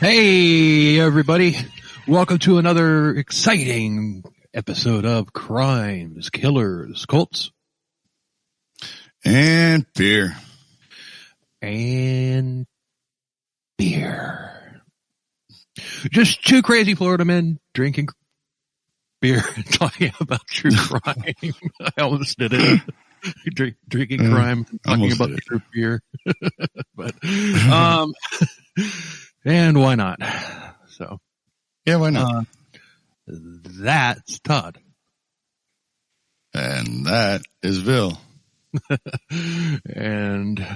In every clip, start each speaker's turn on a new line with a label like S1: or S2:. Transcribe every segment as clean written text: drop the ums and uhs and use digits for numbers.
S1: Hey, everybody. Welcome to another exciting episode of Crimes, Killers, Cults,
S2: and beer.
S1: And beer. Just two crazy Florida men drinking beer and talking about true crime. I almost did it. Drinking crime, talking about true beer. But, and why not? So,
S2: yeah, why not?
S1: That's Todd.
S2: And that is Bill.
S1: And,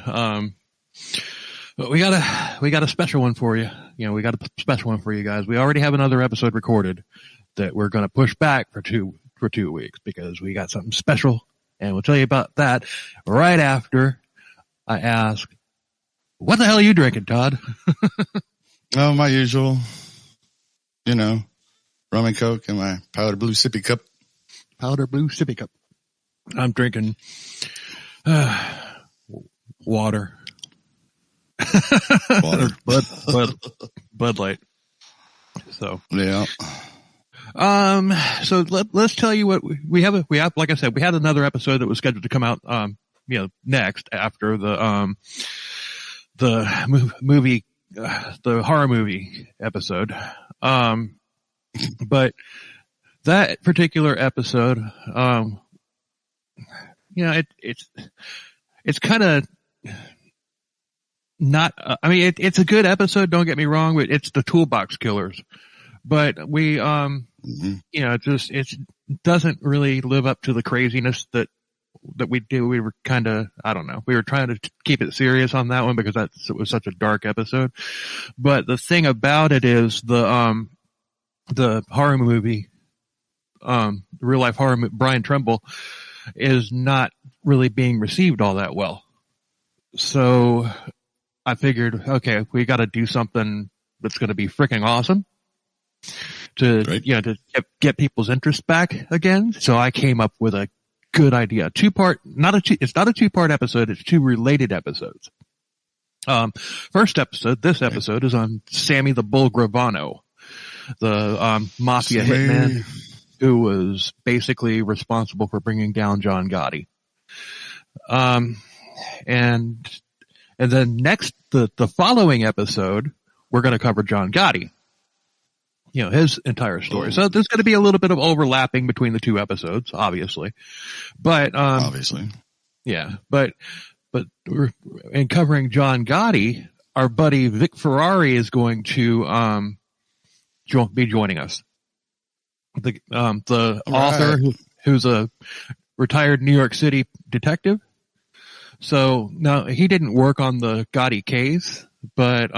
S1: but we got a special one for you. We got a special one for you guys. We already have another episode recorded that we're going to push back for two weeks because we got something special. And we'll tell you about that right after I ask, what the hell are you drinking, Todd?
S2: Oh, my usual, rum and Coke in my powder blue sippy cup.
S1: Powder blue sippy cup. I'm drinking water.
S2: Water.
S1: Bud Light. So
S2: yeah.
S1: So let's tell you what we have. Like I said, we had another episode that was scheduled to come out, next after the movie, the horror movie episode. But that particular episode, it's kind of not, it's a good episode. Don't get me wrong, but it's the Toolbox Killers. But we, it doesn't really live up to the craziness that we do. We were kind of, I don't know. We were trying to keep it serious on that one because it was such a dark episode. But the thing about it is the horror movie, real life horror, Brian Trumbull is not really being received all that well. So I figured, okay, we got to do something that's going to be freaking awesome to get people's interest back again. So I came up with a good idea. It's not a two-part episode, it's two related episodes. First episode, this episode is on Sammy the Bull Gravano, the Mafia hitman who was basically responsible for bringing down John Gotti. And then next, the following episode, we're going to cover John Gotti. His entire story. So there's going to be a little bit of overlapping between the two episodes, obviously. But,
S2: obviously.
S1: Yeah. But we're, in covering John Gotti, our buddy Vic Ferrari is going to, be joining us. The author who's a retired New York City detective. So now he didn't work on the Gotti case, but,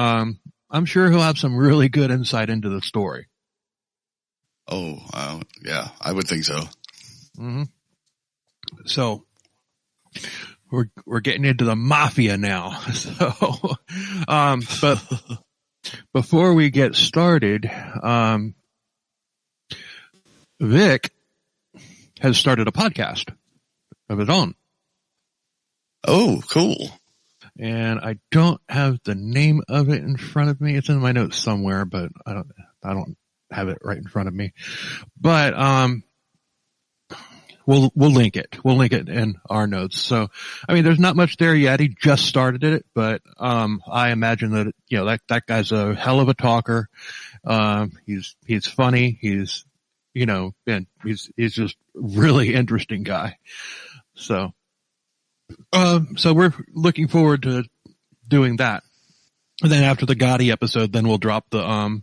S1: I'm sure he'll have some really good insight into the story.
S2: Oh, yeah, I would think so.
S1: Mm-hmm. So we're getting into the Mafia now. So, but before we get started, Vic has started a podcast of his own.
S2: Oh, cool.
S1: And I don't have the name of it in front of me. It's in my notes somewhere, but I don't have it right in front of me. But we'll link it. We'll link it in our notes. So there's not much there yet. He just started it, but I imagine that that guy's a hell of a talker. He's funny. He's and he's just really interesting guy. So we're looking forward to doing that. And then after the Gotti episode, then we'll drop the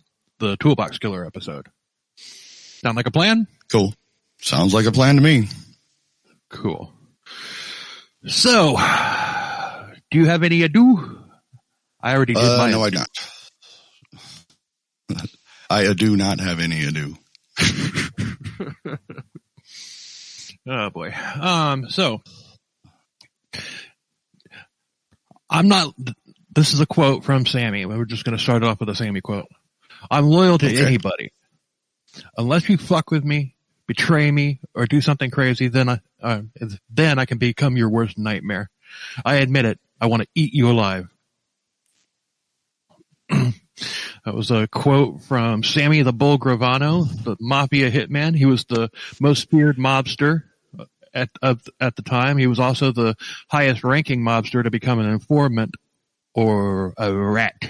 S1: Toolbox Killer episode. Sound like a plan?
S2: Cool. Sounds like a plan to me.
S1: Cool. So, do you have any ado? I already did mine.
S2: No, I don't. I do not have any ado.
S1: Oh boy. So this is a quote from Sammy. We're just going to start off with a Sammy quote. I'm loyal to anybody. Unless you fuck with me, betray me, or do something crazy, then I can become your worst nightmare. I admit it. I want to eat you alive. That was a quote from Sammy the Bull Gravano, the Mafia hitman. He was the most feared mobster at the time. He was also the highest ranking mobster to become an informant or a rat.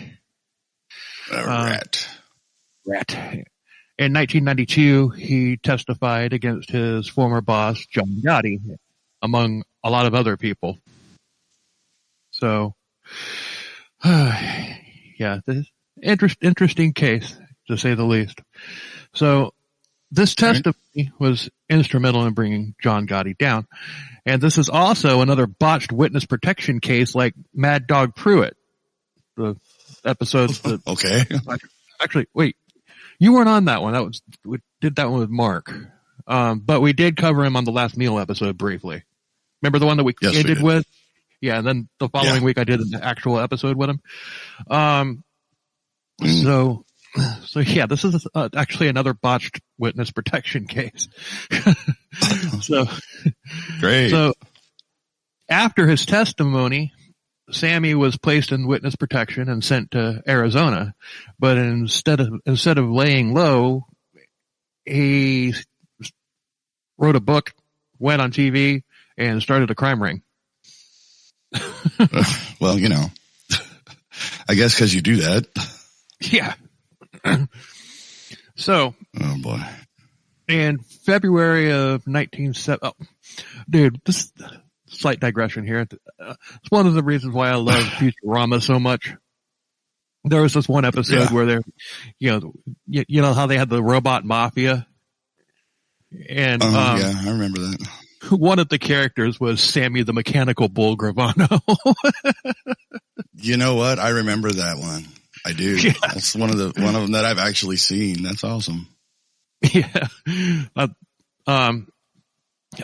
S2: Rat.
S1: In 1992, he testified against his former boss, John Gotti, among a lot of other people. So, yeah, this interesting case, to say the least. So, this testimony was instrumental in bringing John Gotti down. And this is also another botched witness protection case like Mad Dog Pruitt. The episodes that...
S2: Okay.
S1: Actually, wait. You weren't on that one. We did that one with Mark. But we did cover him on the Last Meal episode briefly. Remember the one that we ended with? Yeah, and then the following week I did an actual episode with him. So yeah, this is actually another botched witness protection case. So
S2: great.
S1: So after his testimony, Sammy was placed in witness protection and sent to Arizona, but instead of laying low, he wrote a book, went on TV, and started a crime ring.
S2: Well, I guess because you do that.
S1: Yeah. So.
S2: Oh boy.
S1: In February of 1970, dude, this slight digression here. It's one of the reasons why I love Futurama so much. There was this one episode where they're, you know how they had the robot mafia, and
S2: I remember that.
S1: One of the characters was Sammy the Mechanical Bull Gravano.
S2: You know what? I remember that one. I do. Yeah. That's one of them that I've actually seen. That's awesome.
S1: Yeah. I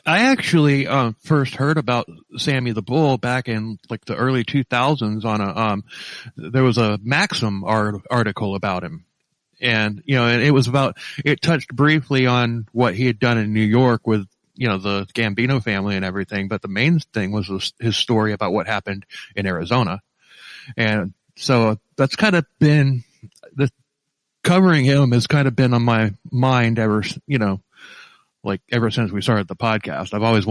S1: actually first heard about Sammy the Bull back in like the early 2000s on there was a Maxim article about him. And it touched briefly on what he had done in New York with, the Gambino family and everything, but the main thing was his story about what happened in Arizona. And so that's kind of been covering him has kind of been on my mind ever since we started the podcast. I've always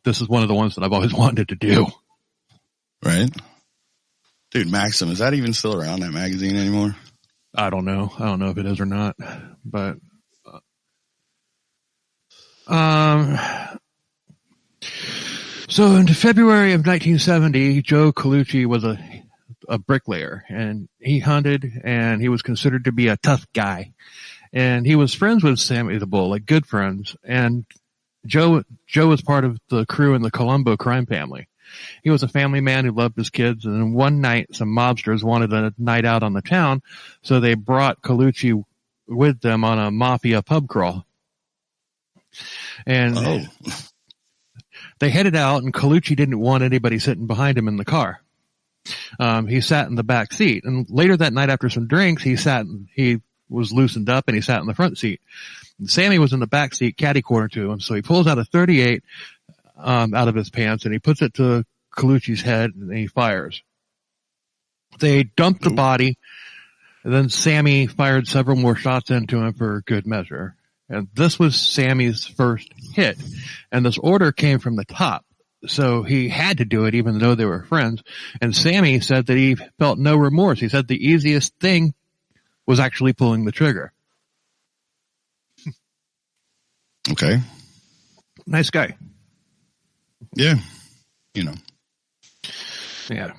S1: this is one of the ones that I've always wanted to do.
S2: Right. Dude, Maxim, is that even still around, that magazine, anymore?
S1: I don't know. I don't know if it is or not, but, so in February of 1970, Joe Colucci was a bricklayer, and he hunted, and he was considered to be a tough guy. And he was friends with Sammy the Bull, like good friends. And Joe was part of the crew in the Colombo crime family. He was a family man who loved his kids. And one night, some mobsters wanted a night out on the town, so they brought Colucci with them on a Mafia pub crawl. And they headed out, and Colucci didn't want anybody sitting behind him in the car. He sat in the back seat. And later that night, after some drinks, he was loosened up and he sat in the front seat. And Sammy was in the back seat, catty corner to him. So he pulls out a .38 out of his pants, and he puts it to Colucci's head, and he fires. They dumped the body, and then Sammy fired several more shots into him for good measure. And this was Sammy's first hit. And this order came from the top. So he had to do it even though they were friends. And Sammy said that he felt no remorse. He said the easiest thing was actually pulling the trigger.
S2: Okay.
S1: Nice guy.
S2: Yeah.
S1: Yeah.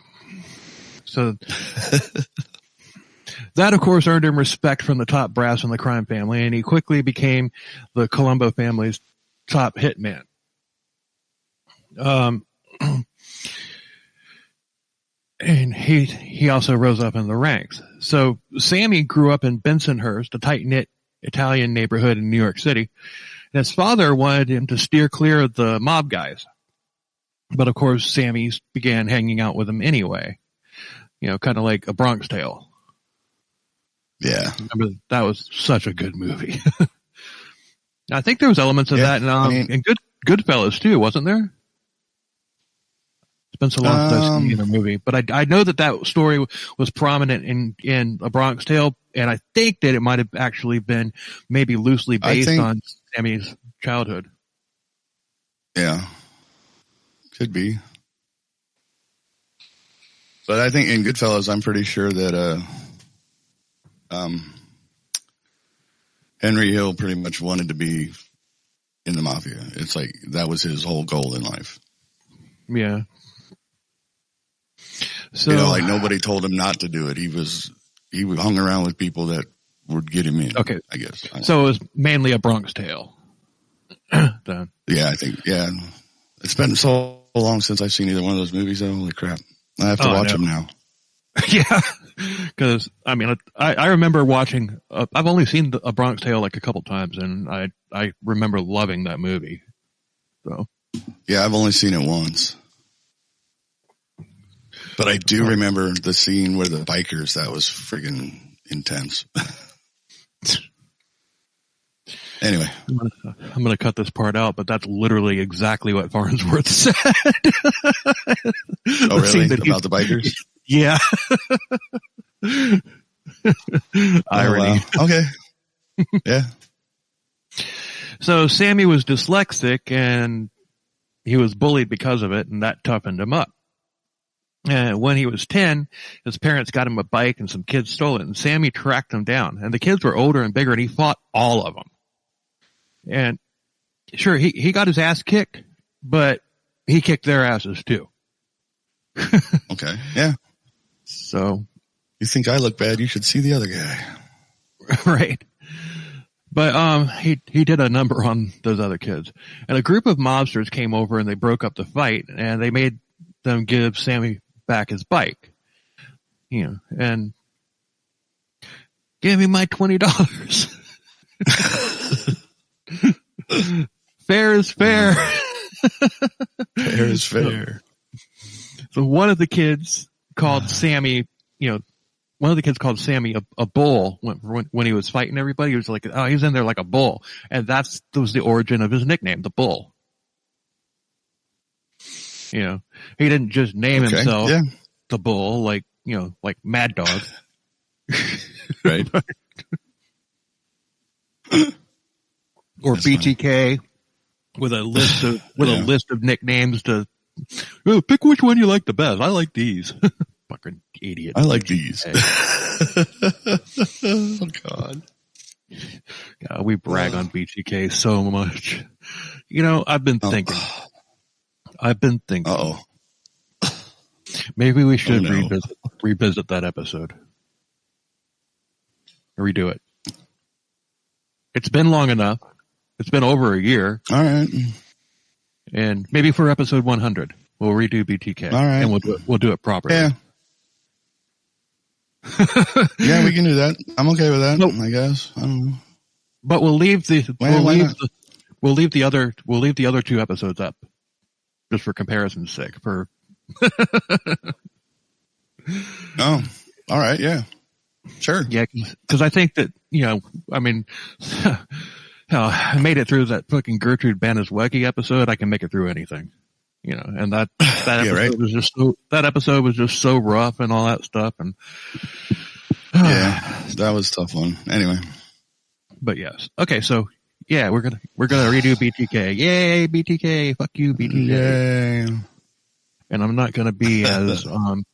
S1: So that, of course, earned him respect from the top brass in the crime family, and he quickly became the Colombo family's top hitman. And he also rose up in the ranks. So Sammy grew up in Bensonhurst, a tight-knit Italian neighborhood in New York City. And his father wanted him to steer clear of the mob guys. But of course, Sammy began hanging out with them anyway. Kind of like A Bronx Tale.
S2: Yeah.
S1: Remember, that was such a good movie. I think there was elements of that in Goodfellas too, wasn't there? It's been so long since I've seen the movie, but I know that story was prominent in A Bronx Tale, And I think that it might have actually been maybe loosely based on Sammy's childhood.
S2: Yeah. Could be. But I think in Goodfellas, I'm pretty sure that Henry Hill pretty much wanted to be in the Mafia. It's like that was his whole goal in life.
S1: Yeah. So,
S2: like nobody told him not to do it. He hung around with people that would get him in. Okay, I guess.
S1: So it was mainly a Bronx Tale.
S2: Yeah, I think. Yeah, it's been so long since I've seen either one of those movies. Though. Holy crap! I have to watch them now.
S1: Yeah, because I mean, I remember watching. I've only seen a Bronx Tale like a couple times, and I remember loving that movie. So
S2: yeah, I've only seen it once. But I do remember the scene where the bikers, that was friggin' intense. Anyway.
S1: I'm going to cut this part out, but that's literally exactly what Farnsworth said.
S2: Oh, really? About the bikers?
S1: Yeah. Irony.
S2: Oh, wow. Okay. Yeah.
S1: So Sammy was dyslexic and he was bullied because of it, and that toughened him up. When he was 10, his parents got him a bike and some kids stole it, and Sammy tracked them down. And the kids were older and bigger, and he fought all of them. And sure, he got his ass kicked, but he kicked their asses too.
S2: Okay, yeah.
S1: So.
S2: You think I look bad, you should see the other guy.
S1: Right. But he did a number on those other kids. And a group of mobsters came over and they broke up the fight, and they made them give Sammy back his bike, and give me my $20. Fair is fair.
S2: Fair is fair.
S1: So one of the kids called Sammy, a bull when he was fighting everybody. He was like, oh, he's in there like a bull. And that was the origin of his nickname, the Bull. He didn't just name himself the Bull, like Mad Dog.
S2: Right.
S1: Or that's BTK funny. with a list of nicknames to pick which one you like the best. I like these. Fucking idiot.
S2: I like these. Oh God.
S1: Yeah, we brag on BTK so much. I've been thinking.
S2: Uh-oh.
S1: Maybe we should revisit that episode. Redo it. It's been long enough. It's been over a year.
S2: All right.
S1: And maybe for episode 100, we'll redo BTK.
S2: All right.
S1: And we'll do it properly.
S2: Yeah. Yeah, we can do that. I'm okay with that, I guess. I don't know.
S1: But we'll leave the other two episodes up. Just for comparison's sake.
S2: Oh, all right. Yeah. Sure.
S1: Yeah. Cause I think that, I made it through that fucking Gertrude Banaswecki episode. I can make it through anything, and that episode was just so rough and all that stuff. And
S2: yeah, that was a tough one. Anyway.
S1: But yes. Okay. So yeah, we're going to redo BTK. Yay, BTK. Fuck you, BTK.
S2: Yay.
S1: And I'm not going to be I'm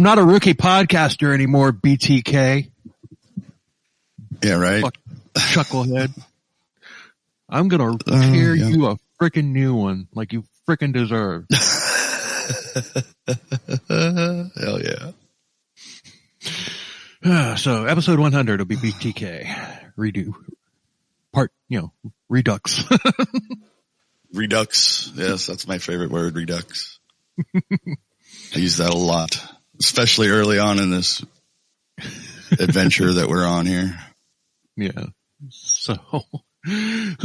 S1: not a rookie podcaster anymore, BTK.
S2: Yeah, right.
S1: Fuck, chucklehead. I'm going to tear you a freaking new one like you freaking deserve.
S2: Hell yeah.
S1: So episode 100 will be BTK. Redo. Redux.
S2: Redux. Yes, that's my favorite word, redux. I use that a lot, especially early on in this adventure that we're on here.
S1: Yeah. So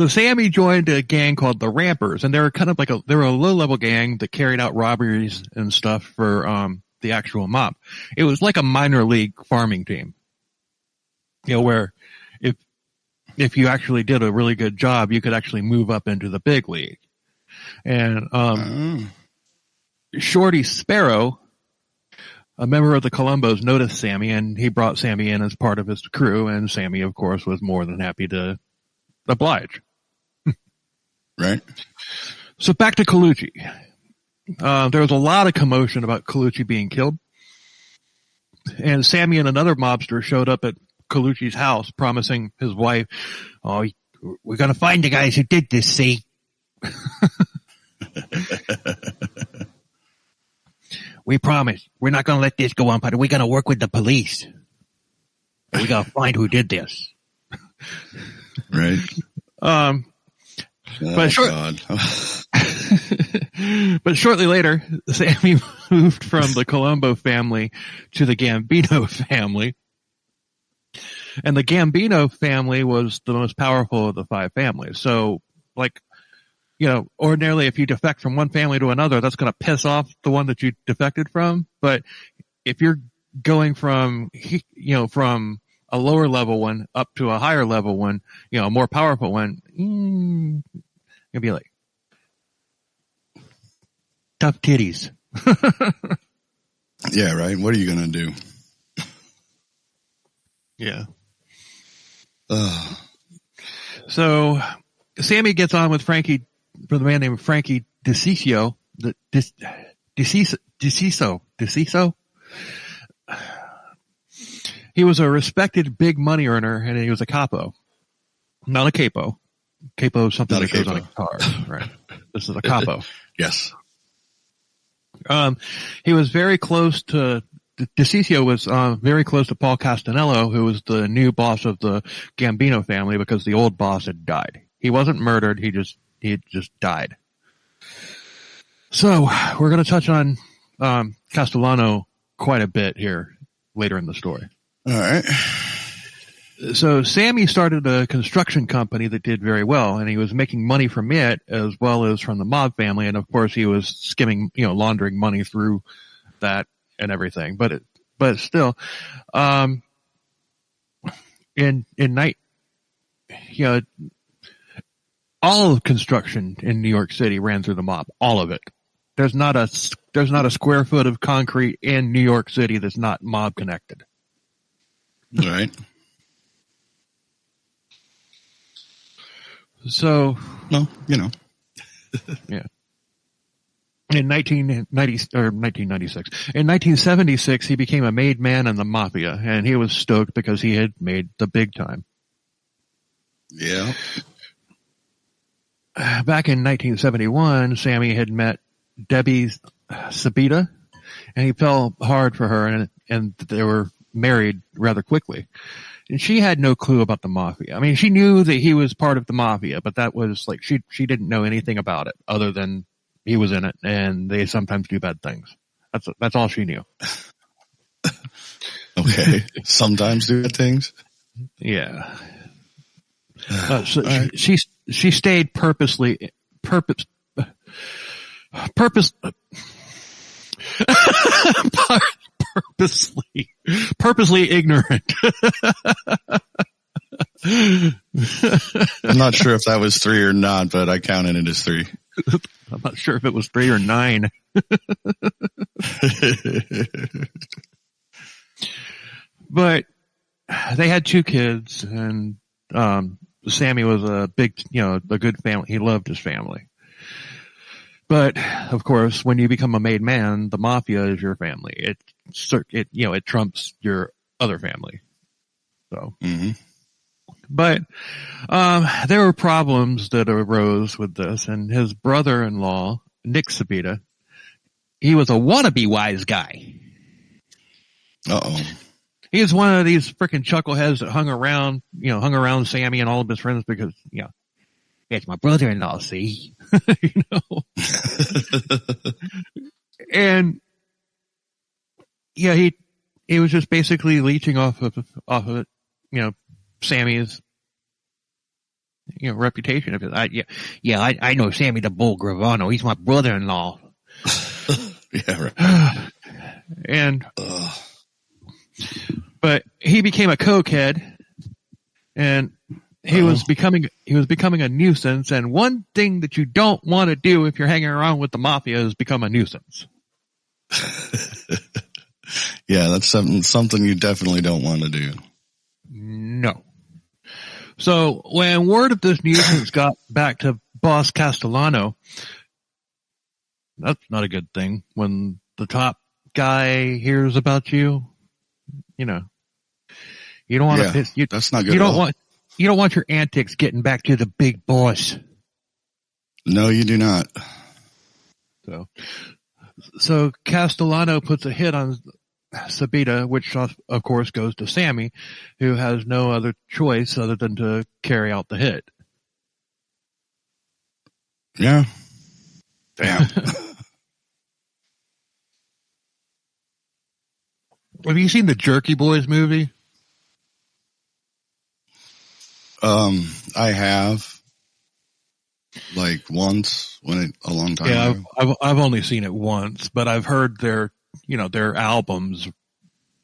S1: Sammy joined a gang called the Rampers, and they were kind of like they were a low-level gang that carried out robberies and stuff for the actual mob. It was like a minor league farming team. Where if you actually did a really good job, you could actually move up into the big league. And Shorty Sparrow a member of the Colombos noticed Sammy, and he brought Sammy in as part of his crew, and Sammy, of course, was more than happy to oblige.
S2: Right.
S1: So back to Colucci. There was a lot of commotion about Colucci being killed, and Sammy and another mobster showed up at Colucci's house, promising his wife, "Oh, we're going to find the guys who did this, see?" "We promise. We're not going to let this go on, but we're going to work with the police. We're going to find who did this."
S2: Right.
S1: But shortly later, Sammy moved from the Colombo family to the Gambino family. And the Gambino family was the most powerful of the 5 families. So, ordinarily if you defect from one family to another, that's going to piss off the one that you defected from. But if you're going from a lower level one up to a higher level one, a more powerful one, you'll be like, tough titties.
S2: Yeah, right. What are you going to do?
S1: Yeah. So Sammy gets on with Frankie, for the man named Frankie DeCiccio. DeCiccio. He was a respected big money earner, and he was a capo, not a capo. Capo is something that goes on a guitar, right? This is a capo.
S2: Yes.
S1: He was very close to DeCiccio was very close to Paul Castellano, who was the new boss of the Gambino family, because the old boss had died. He wasn't murdered; he just died. So we're going to touch on Castellano quite a bit here later in the story.
S2: All right.
S1: So Sammy started a construction company that did very well, and he was making money from it as well as from the mob family. And of course, he was skimming, laundering money through that and everything. But still, all of construction in New York City ran through the mob. All of it. There's not a square foot of concrete in New York City that's not mob connected.
S2: Right.
S1: So,
S2: well,
S1: yeah. In 1976, he became a made man in the Mafia, and he was stoked because he had made the big time.
S2: Yeah.
S1: Back in 1971, Sammy had met Debbie Sabita, and he fell hard for her, and they were married rather quickly. And she had no clue about the Mafia. I mean, she knew that he was part of the Mafia, but that was like, she didn't know anything about it other than he was in it, and they sometimes do bad things. That's all she knew.
S2: Okay. Sometimes do bad things.
S1: Yeah. So right. She stayed purposely ignorant.
S2: I'm not sure if that was 3 or not, but I counted it as 3.
S1: I'm not sure if it was 3 or 9. But they had 2 kids, and Sammy was a big, a good family. He loved his family. But of course, when you become a made man, the Mafia is your family. It trumps your other family. So, but there were problems that arose with this, and his brother-in-law, Nick Sabita, he was a wannabe wise guy.
S2: Uh-oh.
S1: He was one of these freaking chuckleheads that hung around Sammy and all of his friends because, it's my brother-in-law, see? And yeah, he was just basically leeching off of it, Sammy's, reputation of it. I know Sammy the Bull Gravano. He's my brother-in-law.
S2: Yeah, right.
S1: And, but he became a cokehead, and he was becoming a nuisance. And one thing that you don't want to do if you're hanging around with the Mafia is become a nuisance.
S2: Yeah, that's something you definitely don't want to do.
S1: No. So when word of this nuisance got back to Boss Castellano, that's not a good thing. When the top guy hears about you, you know, you don't want to piss.
S2: That's not good. You
S1: don't want your antics getting back to the big boss.
S2: No, you do not.
S1: So Castellano puts a hit on Sabita, which of course goes to Sammy, who has no other choice other than to carry out the hit.
S2: Yeah. Damn.
S1: Have you seen the Jerky Boys movie?
S2: I have. Like once a long time ago.
S1: I've only seen it once, but I've heard their albums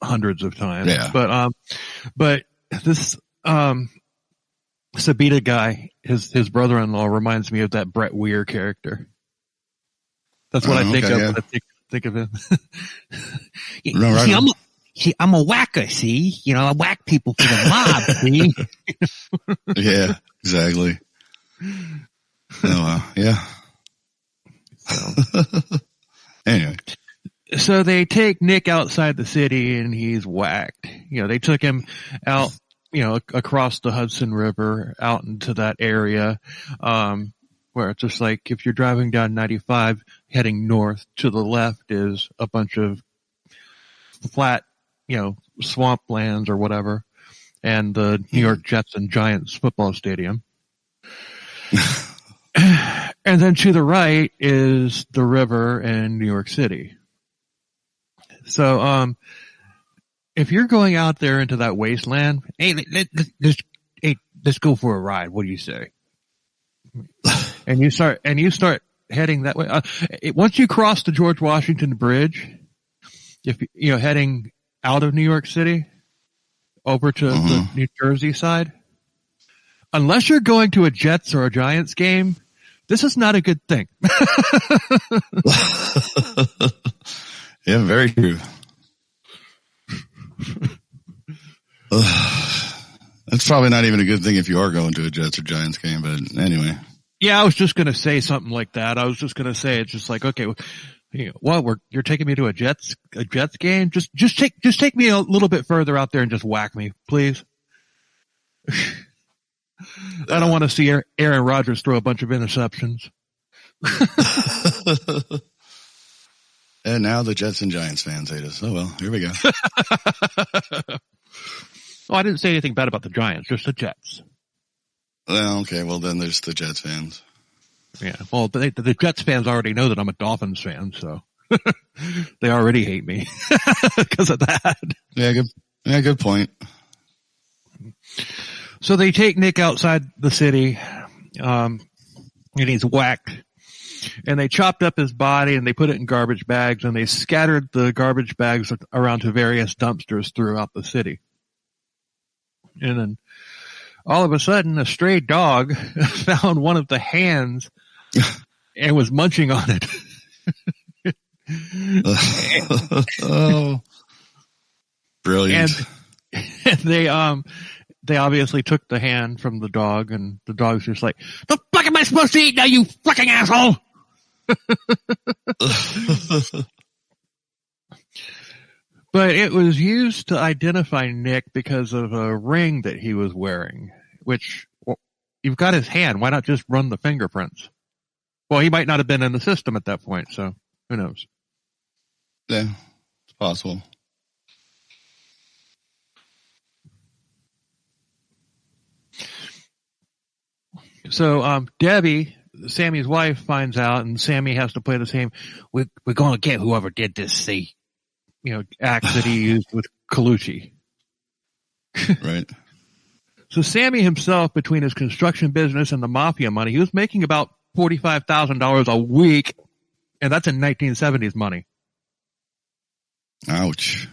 S1: hundreds of times.
S2: Yeah.
S1: But this, Sabita guy, his brother-in-law reminds me of that Brett Weir character. That's what I think of when I think of him.
S3: I'm a whacker, see? I whack people for the mob, see?
S2: Yeah, exactly. Oh, yeah. Anyway.
S1: So they take Nick outside the city and he's whacked. They took him out, across the Hudson River out into that area, where it's just like if you're driving down 95 heading north, to the left is a bunch of flat, swamplands or whatever, and the New York Jets and Giants football stadium. And then to the right is the river in New York City. So, if you're going out there into that wasteland, hey, let's go for a ride. What do you say? And you start heading that way. Once you cross the George Washington Bridge, if heading out of New York City over to the New Jersey side, unless you're going to a Jets or a Giants game, this is not a good thing.
S2: Yeah, very true. That's probably not even a good thing if you are going to a Jets or Giants game, but anyway.
S1: Yeah, I was just going to say something like that. I was just going to say it's just like, okay, you're taking me to a Jets game? Just take me a little bit further out there and just whack me, please. I don't want to see Aaron Rodgers throw a bunch of interceptions.
S2: And now the Jets and Giants fans hate us. Oh, well, here we go.
S1: Oh, I didn't say anything bad about the Giants, just the Jets.
S2: Well, okay. Well, then there's the Jets fans.
S1: Yeah. Well, the Jets fans already know that I'm a Dolphins fan, so they already hate me because of that.
S2: Yeah, good point.
S1: So they take Nick outside the city, and he's whacked. And they chopped up his body and they put it in garbage bags and they scattered the garbage bags around to various dumpsters throughout the city. And then all of a sudden a stray dog found one of the hands and was munching on it.
S2: Oh, brilliant.
S1: And they obviously took the hand from the dog and the dog's just like, the fuck am I supposed to eat now, you fucking asshole? But it was used to identify Nick because of a ring that he was wearing, which, well, you've got his hand. Why not just run the fingerprints? Well, he might not have been in the system at that point, so who knows?
S2: Yeah, it's possible.
S1: So, Debbie, Sammy's wife, finds out, and Sammy has to play the same, we're going to get whoever did this, see, act that he used with Colucci.
S2: Right.
S1: So Sammy himself, between his construction business and the Mafia money, he was making about $45,000 a week, and that's in 1970s money.
S2: Ouch.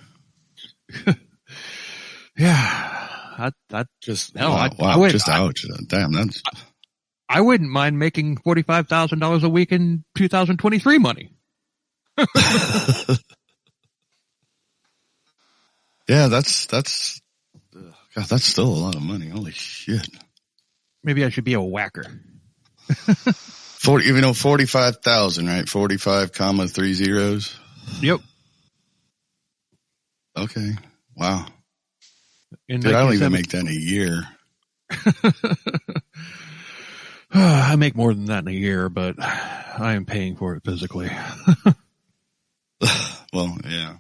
S1: Yeah. That
S2: just,
S1: no,
S2: wow, just ouch. Damn, that's...
S1: I wouldn't mind making $45,000 a week in 2023 money.
S2: Yeah, that's God, that's still a lot of money. Holy shit.
S1: Maybe I should be a whacker.
S2: 45,000, right? 45 comma 3 zeros.
S1: Yep.
S2: Okay. Wow.
S1: Dude,
S2: I don't even make that in a year.
S1: I make more than that in a year, but I am paying for it physically.
S2: Well, yeah.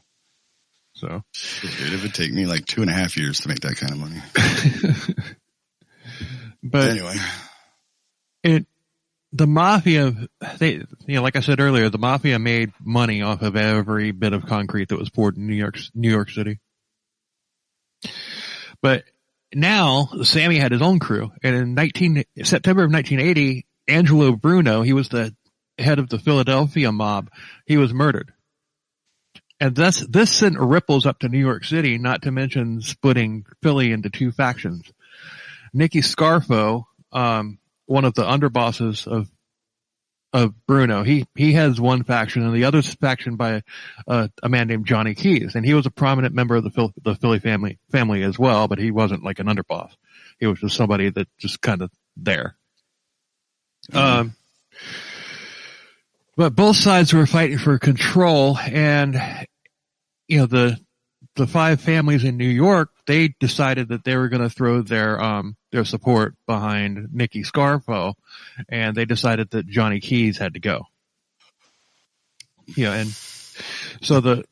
S1: So
S2: it would take me like 2.5 years to make that kind of money.
S1: But
S2: anyway,
S1: the Mafia, like I said earlier, the Mafia made money off of every bit of concrete that was poured in New York City. But now Sammy had his own crew, and in September of 1980, Angelo Bruno, he was the head of the Philadelphia mob, he was murdered. And this sent ripples up to New York City, not to mention splitting Philly into two factions. Nicky Scarfo, one of the underbosses of Bruno, he has one faction, and the other faction by a man named Johnny Keys, and he was a prominent member of the Philly family as well, but he wasn't like an underboss. He was just somebody that just kind of there. Mm-hmm. But both sides were fighting for control, and the five families in New York, they decided that they were going to throw their support behind Nicky Scarfo, and they decided that Johnny Keys had to go. And so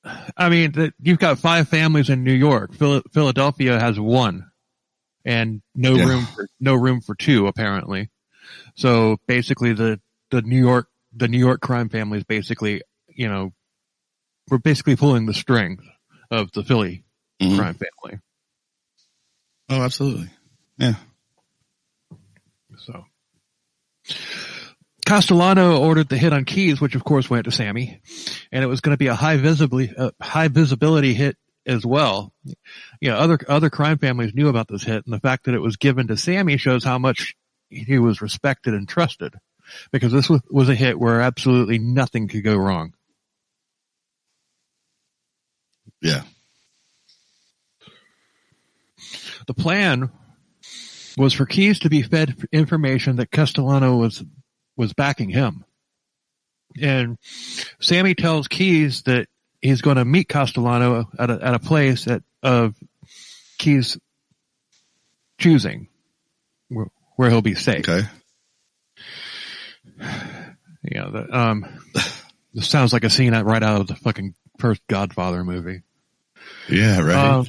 S1: you've got five families in New York. Philadelphia has one, and no room for two, apparently. So basically the New York crime families basically, we're basically pulling the strings of the Philly crime family.
S2: Oh, absolutely. Yeah.
S1: So Castellano ordered the hit on Keys, which of course went to Sammy, and it was going to be a high visibility hit as well. Other crime families knew about this hit, and the fact that it was given to Sammy shows how much he was respected and trusted, because this was a hit where absolutely nothing could go wrong.
S2: Yeah.
S1: The plan was for Keys to be fed information that Castellano was backing him. And Sammy tells Keys that he's going to meet Castellano at a place of Keys' choosing, where he'll be safe.
S2: Okay.
S1: This sounds like a scene right out of the fucking first Godfather movie.
S2: Yeah, right.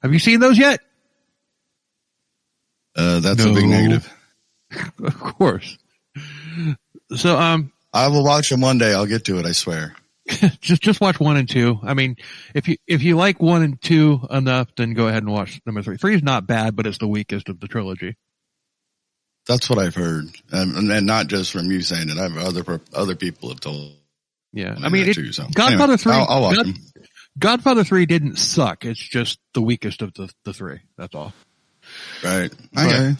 S1: Have you seen those yet?
S2: That's a big negative.
S1: Of course. So,
S2: I will watch them one day. I'll get to it. I swear.
S1: just watch 1 and 2. I mean, if you like 1 and 2 enough, then go ahead and watch number 3. 3 is not bad, but it's the weakest of the trilogy.
S2: That's what I've heard, and not just from you saying it. I've other people have told.
S1: Yeah, I mean,
S2: too, so.
S1: Godfather 3.
S2: I'll watch them.
S1: Godfather 3 didn't suck. It's just the weakest of the 3. That's all.
S2: Right. Okay.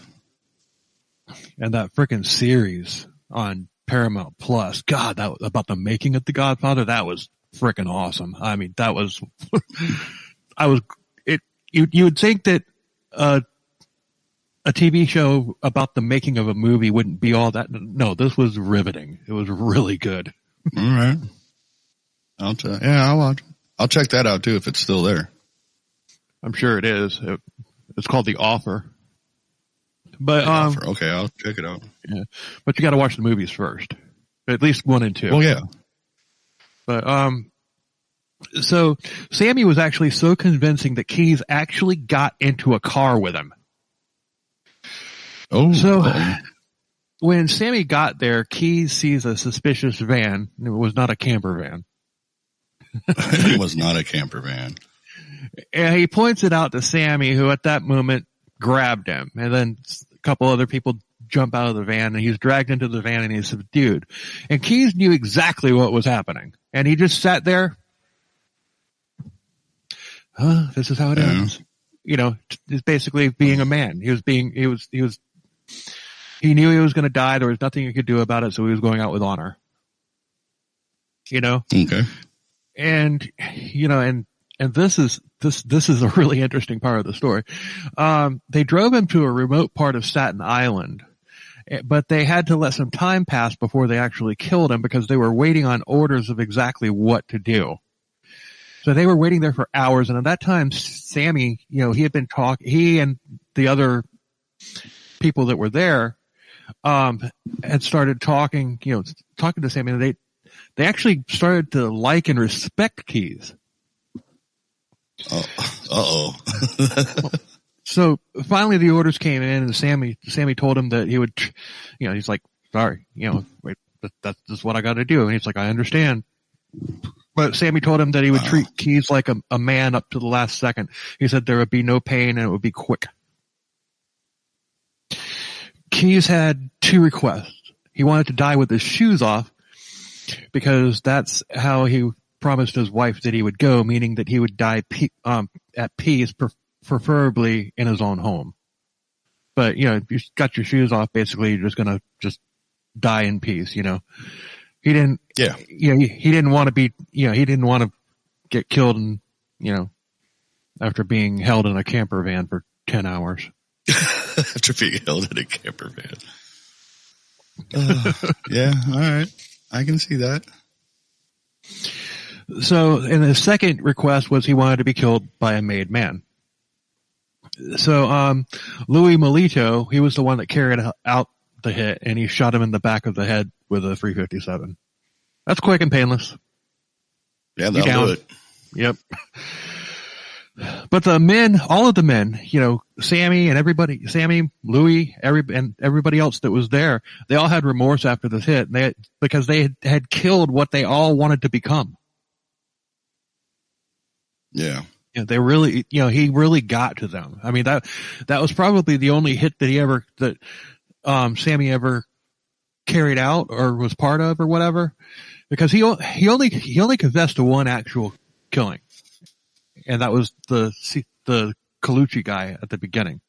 S1: And that freaking series on Paramount Plus, God, about the making of The Godfather, that was freaking awesome. I mean, that was, you would think that, a TV show about the making of a movie wouldn't be all that. No, this was riveting. It was really good.
S2: All right. I'll watch. I'll check that out too if it's still there.
S1: I'm sure it is. It's called The Offer. But
S2: Offer. Okay, I'll check it out.
S1: Yeah, but you got to watch the movies first, at least 1 and 2.
S2: Well, yeah.
S1: But so Sammy was actually so convincing that Keys actually got into a car with him.
S2: Oh.
S1: So when Sammy got there, Keys sees a suspicious van. It was not a camper van.
S2: It was not a camper van.
S1: And he points it out to Sammy, who at that moment grabbed him. And then a couple other people jump out of the van, and he's dragged into the van and he's subdued. And Keys knew exactly what was happening. And he just sat there. This is how it ends. It's basically being a man. He knew he was going to die. There was nothing he could do about it. So he was going out with honor.
S2: Okay.
S1: And this is a really interesting part of the story. They drove him to a remote part of Staten Island, but they had to let some time pass before they actually killed him because they were waiting on orders of exactly what to do. So they were waiting there for hours, and at that time, Sammy, he and the other people that were there, had started talking to Sammy, and they actually started to like and respect Keys.
S2: Uh-oh.
S1: So finally the orders came in, and Sammy told him that he would, he's like, sorry, wait, that's what I got to do. And he's like, I understand. But Sammy told him that he would treat Keys like a man up to the last second. He said there would be no pain and it would be quick. Keys had two requests. He wanted to die with his shoes off because that's how he promised his wife that he would go, meaning that he would die at peace, preferably in his own home. But, if you got your shoes off, basically you're just going to just die in peace, He didn't, he didn't want to be, he didn't want to get killed and, after being held in a camper van for 10 hours.
S2: After being held in a camper van. Yeah, all right. I can see that. So, and
S1: the second request was he wanted to be killed by a made man. So, Louis Melito, he was the one that carried out the hit, and he shot him in the back of the head with a .357. That's quick and painless.
S2: Yeah, that'll do it.
S1: Yep. But all of the men, Sammy, Louis, and everybody else that was there, they all had remorse after this hit, because they had killed what they all wanted to become.
S2: Yeah.
S1: They really, he really got to them. I mean, that was probably the only hit that Sammy ever carried out or was part of or whatever, because he only confessed to one actual killing. And that was the Colucci guy at the beginning.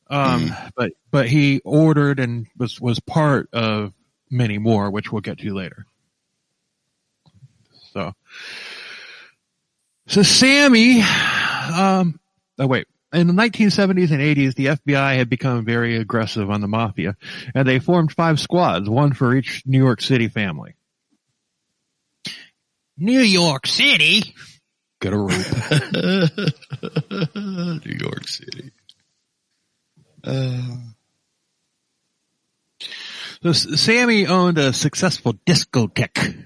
S1: But he ordered and was part of many more, which we'll get to later. So Sammy, in the 1970s and 80s, the FBI had become very aggressive on the Mafia, and they formed 5 squads, one for each New York City family.
S3: New York City?
S1: Get a rope.
S2: New York City.
S1: So Sammy owned a successful discotheque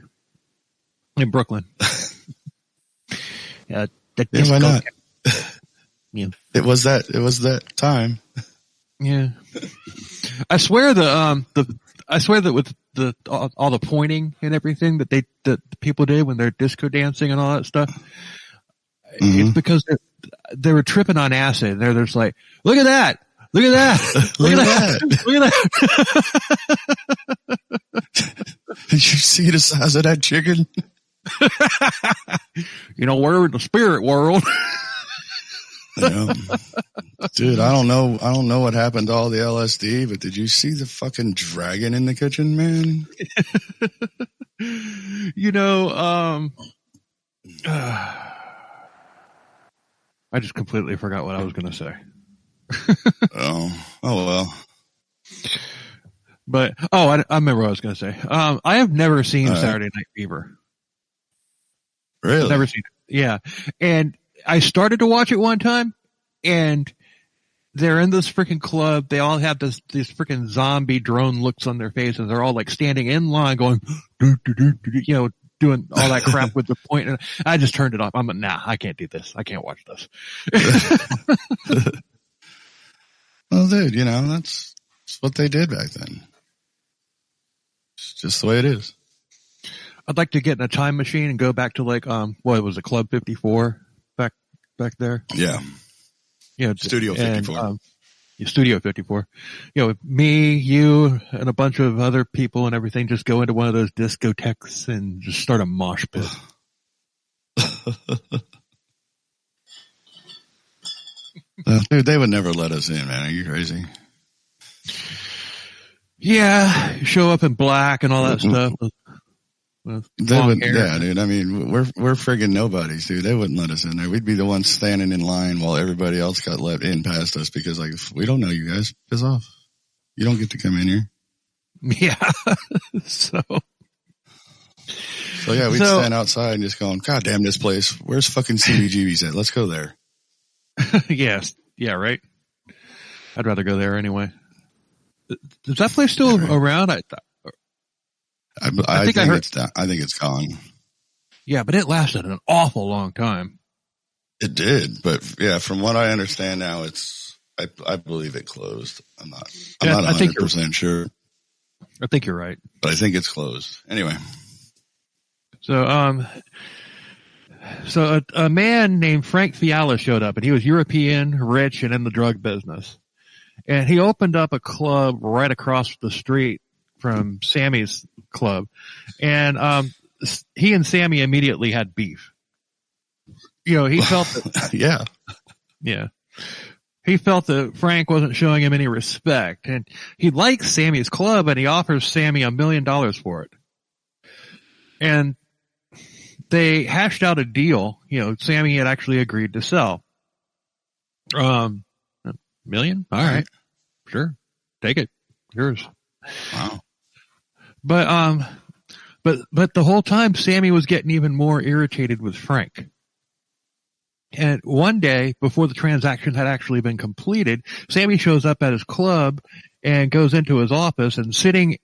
S1: in Brooklyn.
S2: Why not?
S1: Yeah.
S2: It was that time.
S1: Yeah. I swear that with all the pointing and everything that the people did when they're disco dancing and all that stuff, it's because they were tripping on acid. They're just like, look at that. Look at that. Look at that. Look at that.
S2: Did you see the size of that chicken?
S1: We're in the spirit world.
S2: Dude, I don't know what happened to all the LSD, but did you see the fucking dragon in the kitchen, man?
S1: I just completely forgot what I was going to say.
S2: Oh well.
S1: But, I remember what I was going to say. I have never seen Saturday Night Fever.
S2: Really?
S1: Never seen it. Yeah. And I started to watch it one time, and they're in this freaking club. They all have these freaking zombie drone looks on their faces. They're all like standing in line going, doing all that crap with the point. And I just turned it off. I'm like, nah, I can't do this. I can't watch this.
S2: Well, dude, that's what they did back then. It's just the way it is.
S1: I'd like to get in a time machine and go back to what was it, Club 54 back there?
S2: Yeah. Studio 54.
S1: Studio 54. Me, you, and a bunch of other people and everything just go into one of those discotheques and just start a mosh pit.
S2: Dude, they would never let us in, man. Are you crazy?
S1: Yeah. Show up in black and all that stuff.
S2: They would, yeah, dude. I mean, we're friggin' nobodies, dude. They wouldn't let us in there. We'd be the ones standing in line while everybody else got let in past us because, like, we don't know you guys. Piss off. You don't get to come in here.
S1: Yeah. So
S2: yeah, we'd stand outside and just going, God damn this place. Where's fucking CBGB's at? Let's go there.
S1: Yes. Yeah, right. I'd rather go there anyway. Is that place still around? I think it's gone. Yeah, but it lasted an awful long time.
S2: It did, but yeah, from what I understand now, I believe it closed. I'm not 100% sure.
S1: I think you're right.
S2: But I think it's closed. Anyway.
S1: So, a man named Frank Fiala showed up, and he was European, rich, and in the drug business. And he opened up a club right across the street from Sammy's club. And he and Sammy immediately had beef. You know, he felt that Yeah. He felt that Frank wasn't showing him any respect. And he likes Sammy's club, and he offers Sammy $1 million for it. And they hashed out a deal. You know, Sammy had actually agreed to sell. $1 million? All right. Sure. Take it. Yours.
S2: Wow.
S1: But the whole time Sammy was getting even more irritated with Frank. And one day, before the transaction had actually been completed, Sammy shows up at his club and goes into his office, and sitting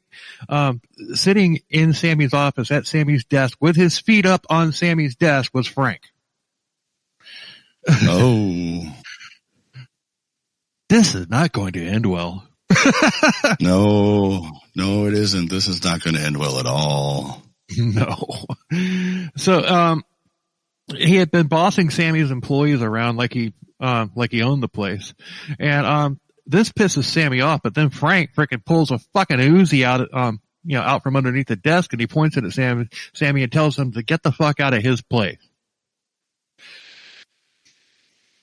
S1: in Sammy's office at Sammy's desk with his feet up on Sammy's desk was Frank.
S2: Oh.
S1: This is not going to end well.
S2: No, it isn't. This is not going to end well at all.
S1: No. So, he had been bossing Sammy's employees around like he owned the place. And, this pisses Sammy off, but then Frank frickin' pulls a fucking Uzi out from underneath the desk, and he points it at Sammy and tells him to get the fuck out of his place.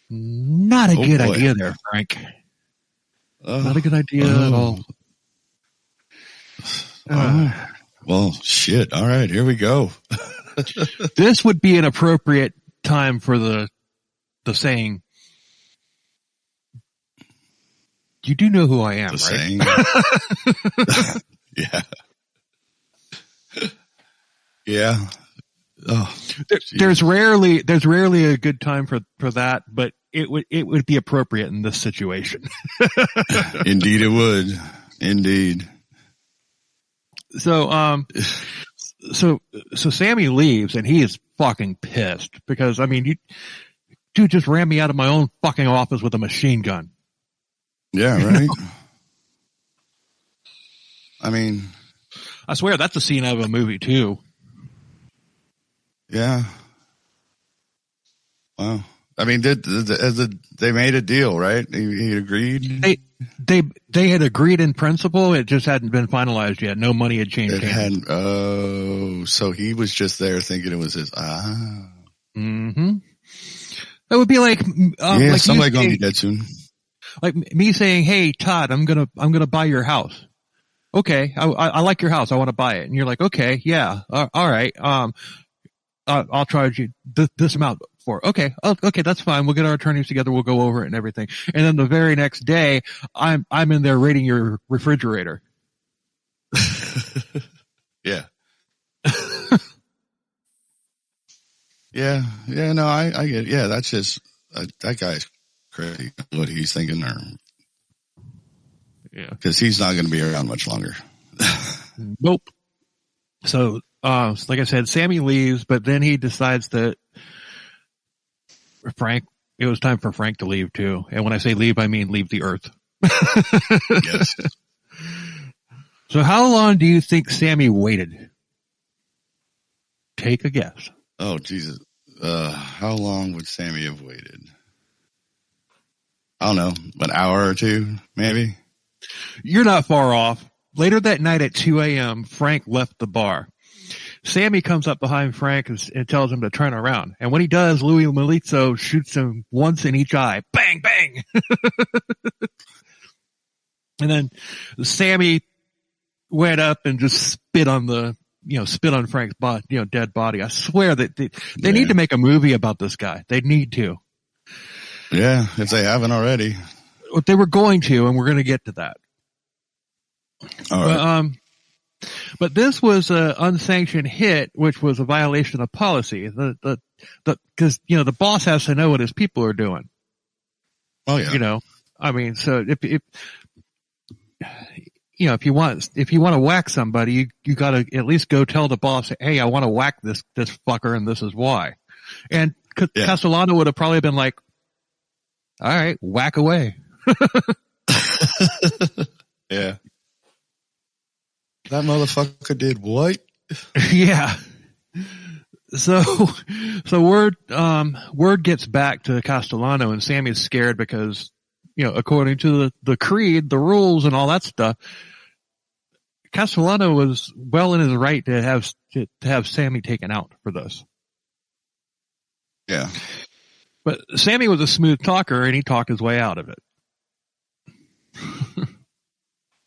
S1: Not a good idea there, Frank. Not a good idea at all.
S2: Well, shit. All right, here we go.
S1: This would be an appropriate time for the saying, you do know who I am, right?
S2: Saying? Yeah. Yeah. Oh,
S1: there's rarely a good time for that, but it would be appropriate in this situation.
S2: Indeed it would. Indeed.
S1: So Sammy leaves, and he is fucking pissed because, I mean, dude just ran me out of my own fucking office with a machine gun.
S2: Yeah, right. I mean,
S1: I swear that's a scene out of a movie too.
S2: Yeah. Wow. I mean, they made a deal, right? He agreed.
S1: They had agreed in principle. It just hadn't been finalized yet. No money had changed.
S2: So he was just there thinking it was his.
S1: Mm-hmm. That would be like, like
S2: somebody gonna be dead soon.
S1: Like me saying, "Hey, Todd, I'm gonna buy your house." Okay, I like your house. I want to buy it, and you're like, "Okay, yeah, all right. I'll charge you this amount for it." Okay, okay, that's fine. We'll get our attorneys together. We'll go over it and everything. And then the very next day, I'm in there raiding your refrigerator.
S2: Yeah. Yeah. No, I get it. Yeah, that's just that guy's crazy. What he's thinking, because he's not going to be around much longer.
S1: Nope. So, like I said, Sammy leaves, but then he decides that it was time for Frank to leave too. And when I say leave, I mean leave the earth.
S2: Yes.
S1: So how long do you think Sammy waited? Take a guess.
S2: Oh, Jesus. How long would Sammy have waited? I don't know, an hour or two, maybe?
S1: You're not far off. Later that night at 2 a.m., Frank left the bar. Sammy comes up behind Frank and tells him to turn around. And when he does, Louis Melizzo shoots him once in each eye. Bang, bang! And then Sammy went up and just spit on the spit on Frank's dead body. I swear that they need to make a movie about this guy. They need to.
S2: Yeah, if they haven't already.
S1: They were going to, and we're going to get to that.
S2: All right.
S1: But this was an unsanctioned hit, which was a violation of policy. Because the boss has to know what his people are doing.
S2: Oh yeah.
S1: I mean, so if you want to whack somebody, you got to at least go tell the boss, hey, I want to whack this fucker, and this is why. And Castellano would have probably been like, all right, whack away.
S2: Yeah. That motherfucker did what?
S1: Yeah. So word gets back to Castellano, and Sammy's scared because, according to the creed, the rules and all that stuff, Castellano was well in his right to have Sammy taken out for this.
S2: Yeah.
S1: But Sammy was a smooth talker, and he talked his way out of it.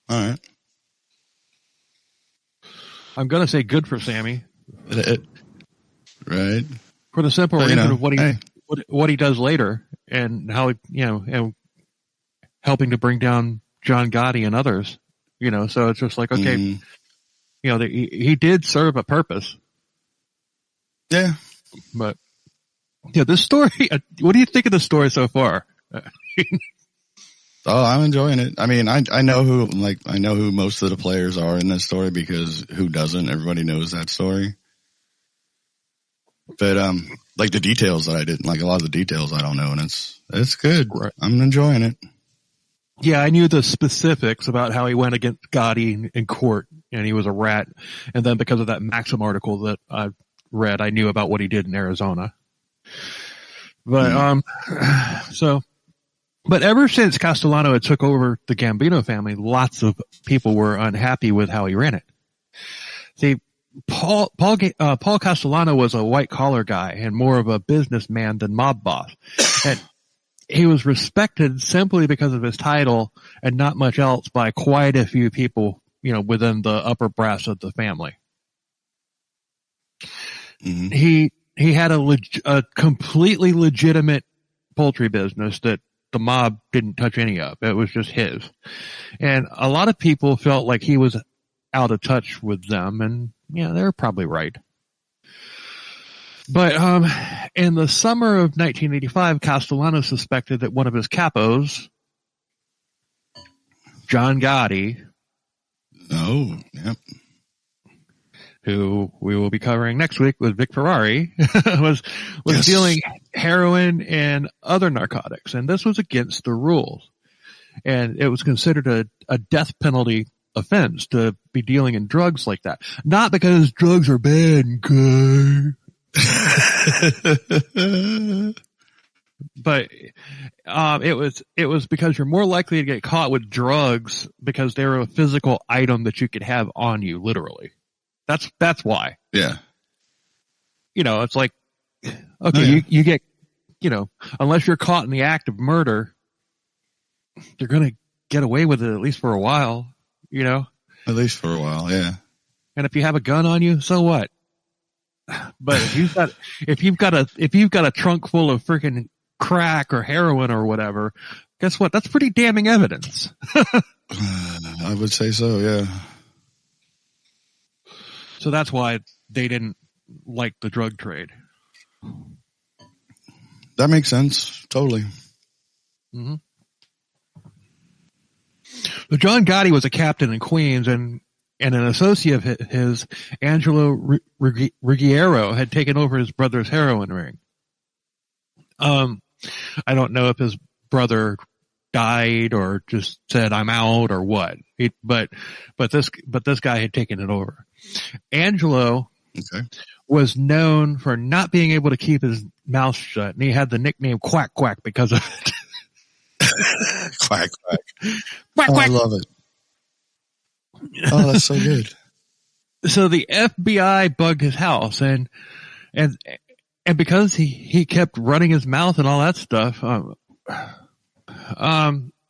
S2: All right.
S1: I'm going to say good for Sammy.
S2: Right.
S1: For the simple reason of what he does later, and how, and helping to bring down John Gotti and others, so it's just like, okay, he did serve a purpose.
S2: Yeah.
S1: But, this story, what do you think of the story so far?
S2: Oh, I'm enjoying it. I mean, I know who most of the players are in this story, because who doesn't? Everybody knows that story. But, like the details that I didn't, like a lot of the details I don't know, and it's good. Right. I'm enjoying it.
S1: Yeah, I knew the specifics about how he went against Gotti in court, and he was a rat. And then because of that Maxim article that I read, I knew about what he did in Arizona. But, but ever since Castellano had took over the Gambino family, lots of people were unhappy with how he ran it. See, Paul Castellano was a white collar guy and more of a businessman than mob boss. And he was respected simply because of his title and not much else by quite a few people, within the upper brass of the family. Mm-hmm. He had a completely legitimate poultry business that the mob didn't touch any of. It was just his. And a lot of people felt like he was out of touch with them, and they're probably right. But in the summer of 1985, Castellano suspected that one of his capos, John Gotti, who we will be covering next week with Vic Ferrari, was dealing heroin and other narcotics, and this was against the rules. And it was considered a death penalty offense to be dealing in drugs like that. Not because drugs are bad and good. But it was because you're more likely to get caught with drugs because they're a physical item that you could have on you, literally. That's why.
S2: Yeah.
S1: It's like, okay, you get, unless you're caught in the act of murder, you're going to get away with it at least for a while,
S2: At least for a while, yeah.
S1: And if you have a gun on you, so what? But if you've got a trunk full of freaking crack or heroin or whatever, guess what? That's pretty damning evidence.
S2: I would say so, yeah.
S1: So that's why they didn't like the drug trade.
S2: That makes sense. Totally.
S1: Mm-hmm. So John Gotti was a captain in Queens, and an associate of his, Angelo Ruggiero, had taken over his brother's heroin ring. I don't know if his brother died or just said, I'm out, or what. But this guy had taken it over. Angelo was known for not being able to keep his mouth shut, and he had the nickname Quack Quack because of it.
S2: Quack Quack.
S1: Quack Quack.
S2: I love it. Oh, that's so good.
S1: So the FBI bugged his house, and because he kept running his mouth and all that stuff, the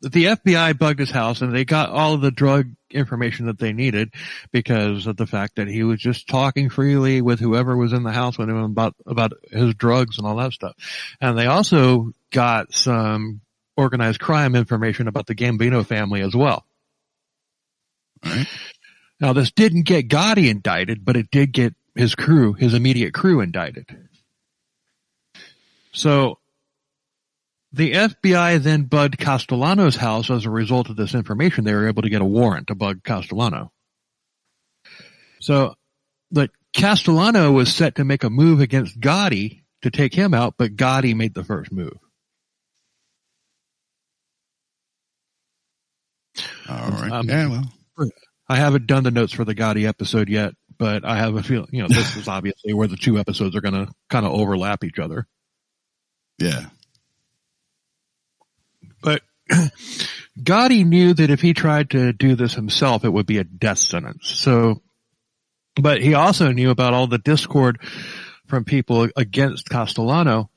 S1: FBI bugged his house, and they got all of the drug information that they needed because of the fact that he was just talking freely with whoever was in the house with him about his drugs and all that stuff. And they also got some organized crime information about the Gambino family as well.
S2: All right.
S1: Now, this didn't get Gotti indicted, but it did get his crew, his immediate crew, indicted. So the FBI then bugged Castellano's house as a result of this information. They were able to get a warrant to bug Castellano. So, but Castellano was set to make a move against Gotti to take him out, but Gotti made the first move.
S2: All right. Yeah, well.
S1: I haven't done the notes for the Gotti episode yet, but I have a feeling, this is obviously where the two episodes are going to kind of overlap each other.
S2: Yeah.
S1: But Gotti knew that if he tried to do this himself, it would be a death sentence. So, but he also knew about all the discord from people against Castellano,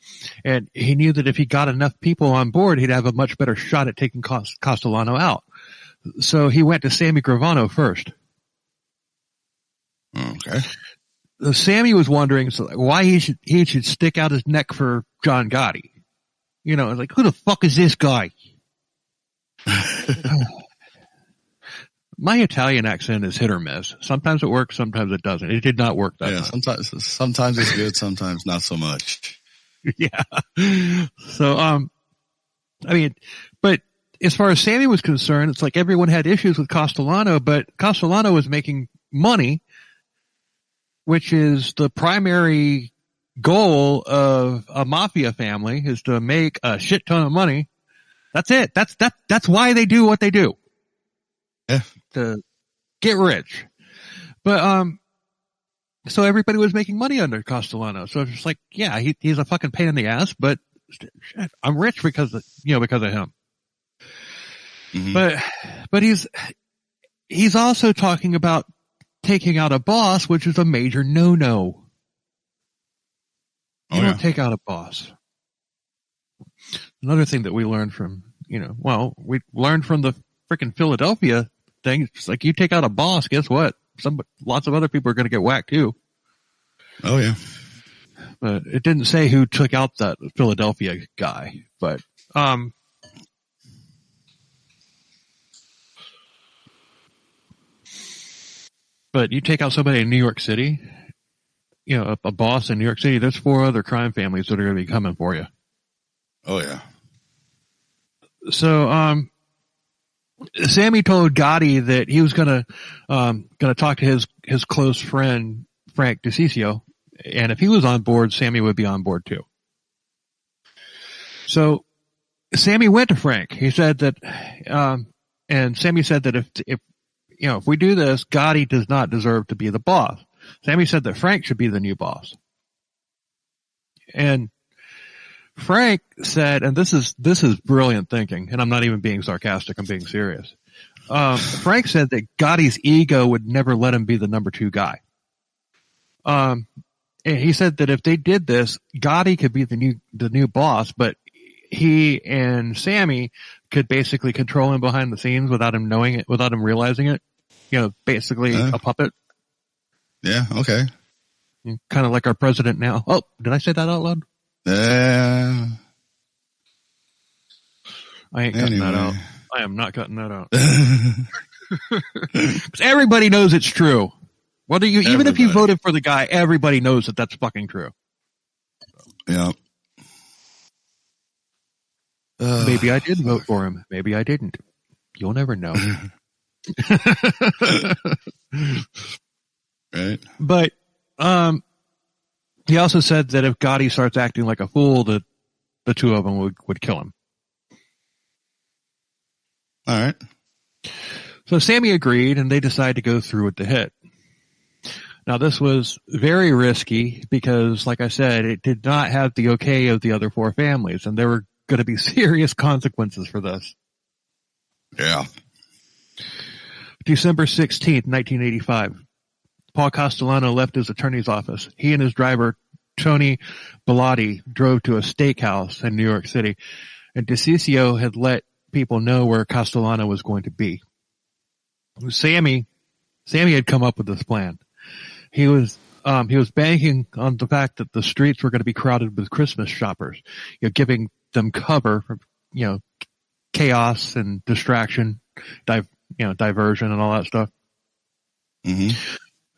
S1: and he knew that if he got enough people on board, he'd have a much better shot at taking Castellano out. So he went to Sammy Gravano first.
S2: Okay.
S1: Sammy was wondering why he should stick out his neck for John Gotti. It's like, who the fuck is this guy? My Italian accent is hit or miss. Sometimes it works, sometimes it doesn't. It did not work that time.
S2: Sometimes it's good, sometimes not so much.
S1: Yeah. So, but as far as Sammy was concerned, it's like everyone had issues with Castellano, but Castellano was making money, which is the primary goal of a mafia family, is to make a shit ton of money. That's it. That's why they do what they do.
S2: Yeah.
S1: To get rich. But, so everybody was making money under Castellano. So it's just like, yeah, he's a fucking pain in the ass, but shit, I'm rich because of him. Mm-hmm. But he's also talking about taking out a boss, which is a major no-no. You don't take out a boss. Another thing that we learned from, we learned from the freaking Philadelphia thing. It's like, you take out a boss, guess what? Lots of other people are going to get whacked too.
S2: Oh yeah.
S1: But it didn't say who took out that Philadelphia guy, but you take out somebody in New York City, a boss in New York City, there's 4 other crime families that are going to be coming for you.
S2: Oh yeah.
S1: So, Sammy told Gotti that he was gonna talk to his close friend, Frank DeCiccio, and if he was on board, Sammy would be on board too. So, Sammy went to Frank. He said that, and Sammy said that if we do this, Gotti does not deserve to be the boss. Sammy said that Frank should be the new boss. And Frank said, and this is brilliant thinking, and I'm not even being sarcastic, I'm being serious. Frank said that Gotti's ego would never let him be the number 2 guy. And he said that if they did this, Gotti could be the new boss, but he and Sammy could basically control him behind the scenes without him knowing it, without him realizing it. Basically a puppet.
S2: Yeah, okay.
S1: Kind of like our president now. Oh, did I say that out loud?
S2: Yeah.
S1: I ain't cutting that out. I am not cutting that out. Everybody knows it's true. Even if you voted for the guy, everybody knows that that's fucking true.
S2: Yeah.
S1: Maybe I did vote for him. Maybe I didn't. You'll never know.
S2: Right.
S1: But, he also said that if Gotti starts acting like a fool, that the 2 of them would kill him.
S2: All right.
S1: So Sammy agreed, and they decided to go through with the hit. Now, this was very risky because, like I said, it did not have the okay of the other 4 families, and there were going to be serious consequences for this.
S2: Yeah.
S1: December 16th, 1985. Paul Castellano left his attorney's office. He and his driver, Tony Bellotti, drove to a steakhouse in New York City, and DeCiccio had let people know where Castellano was going to be. Sammy had come up with this plan. He was banking on the fact that the streets were going to be crowded with Christmas shoppers, giving them cover from, chaos and distraction, diversion and all that stuff.
S2: Mm-hmm.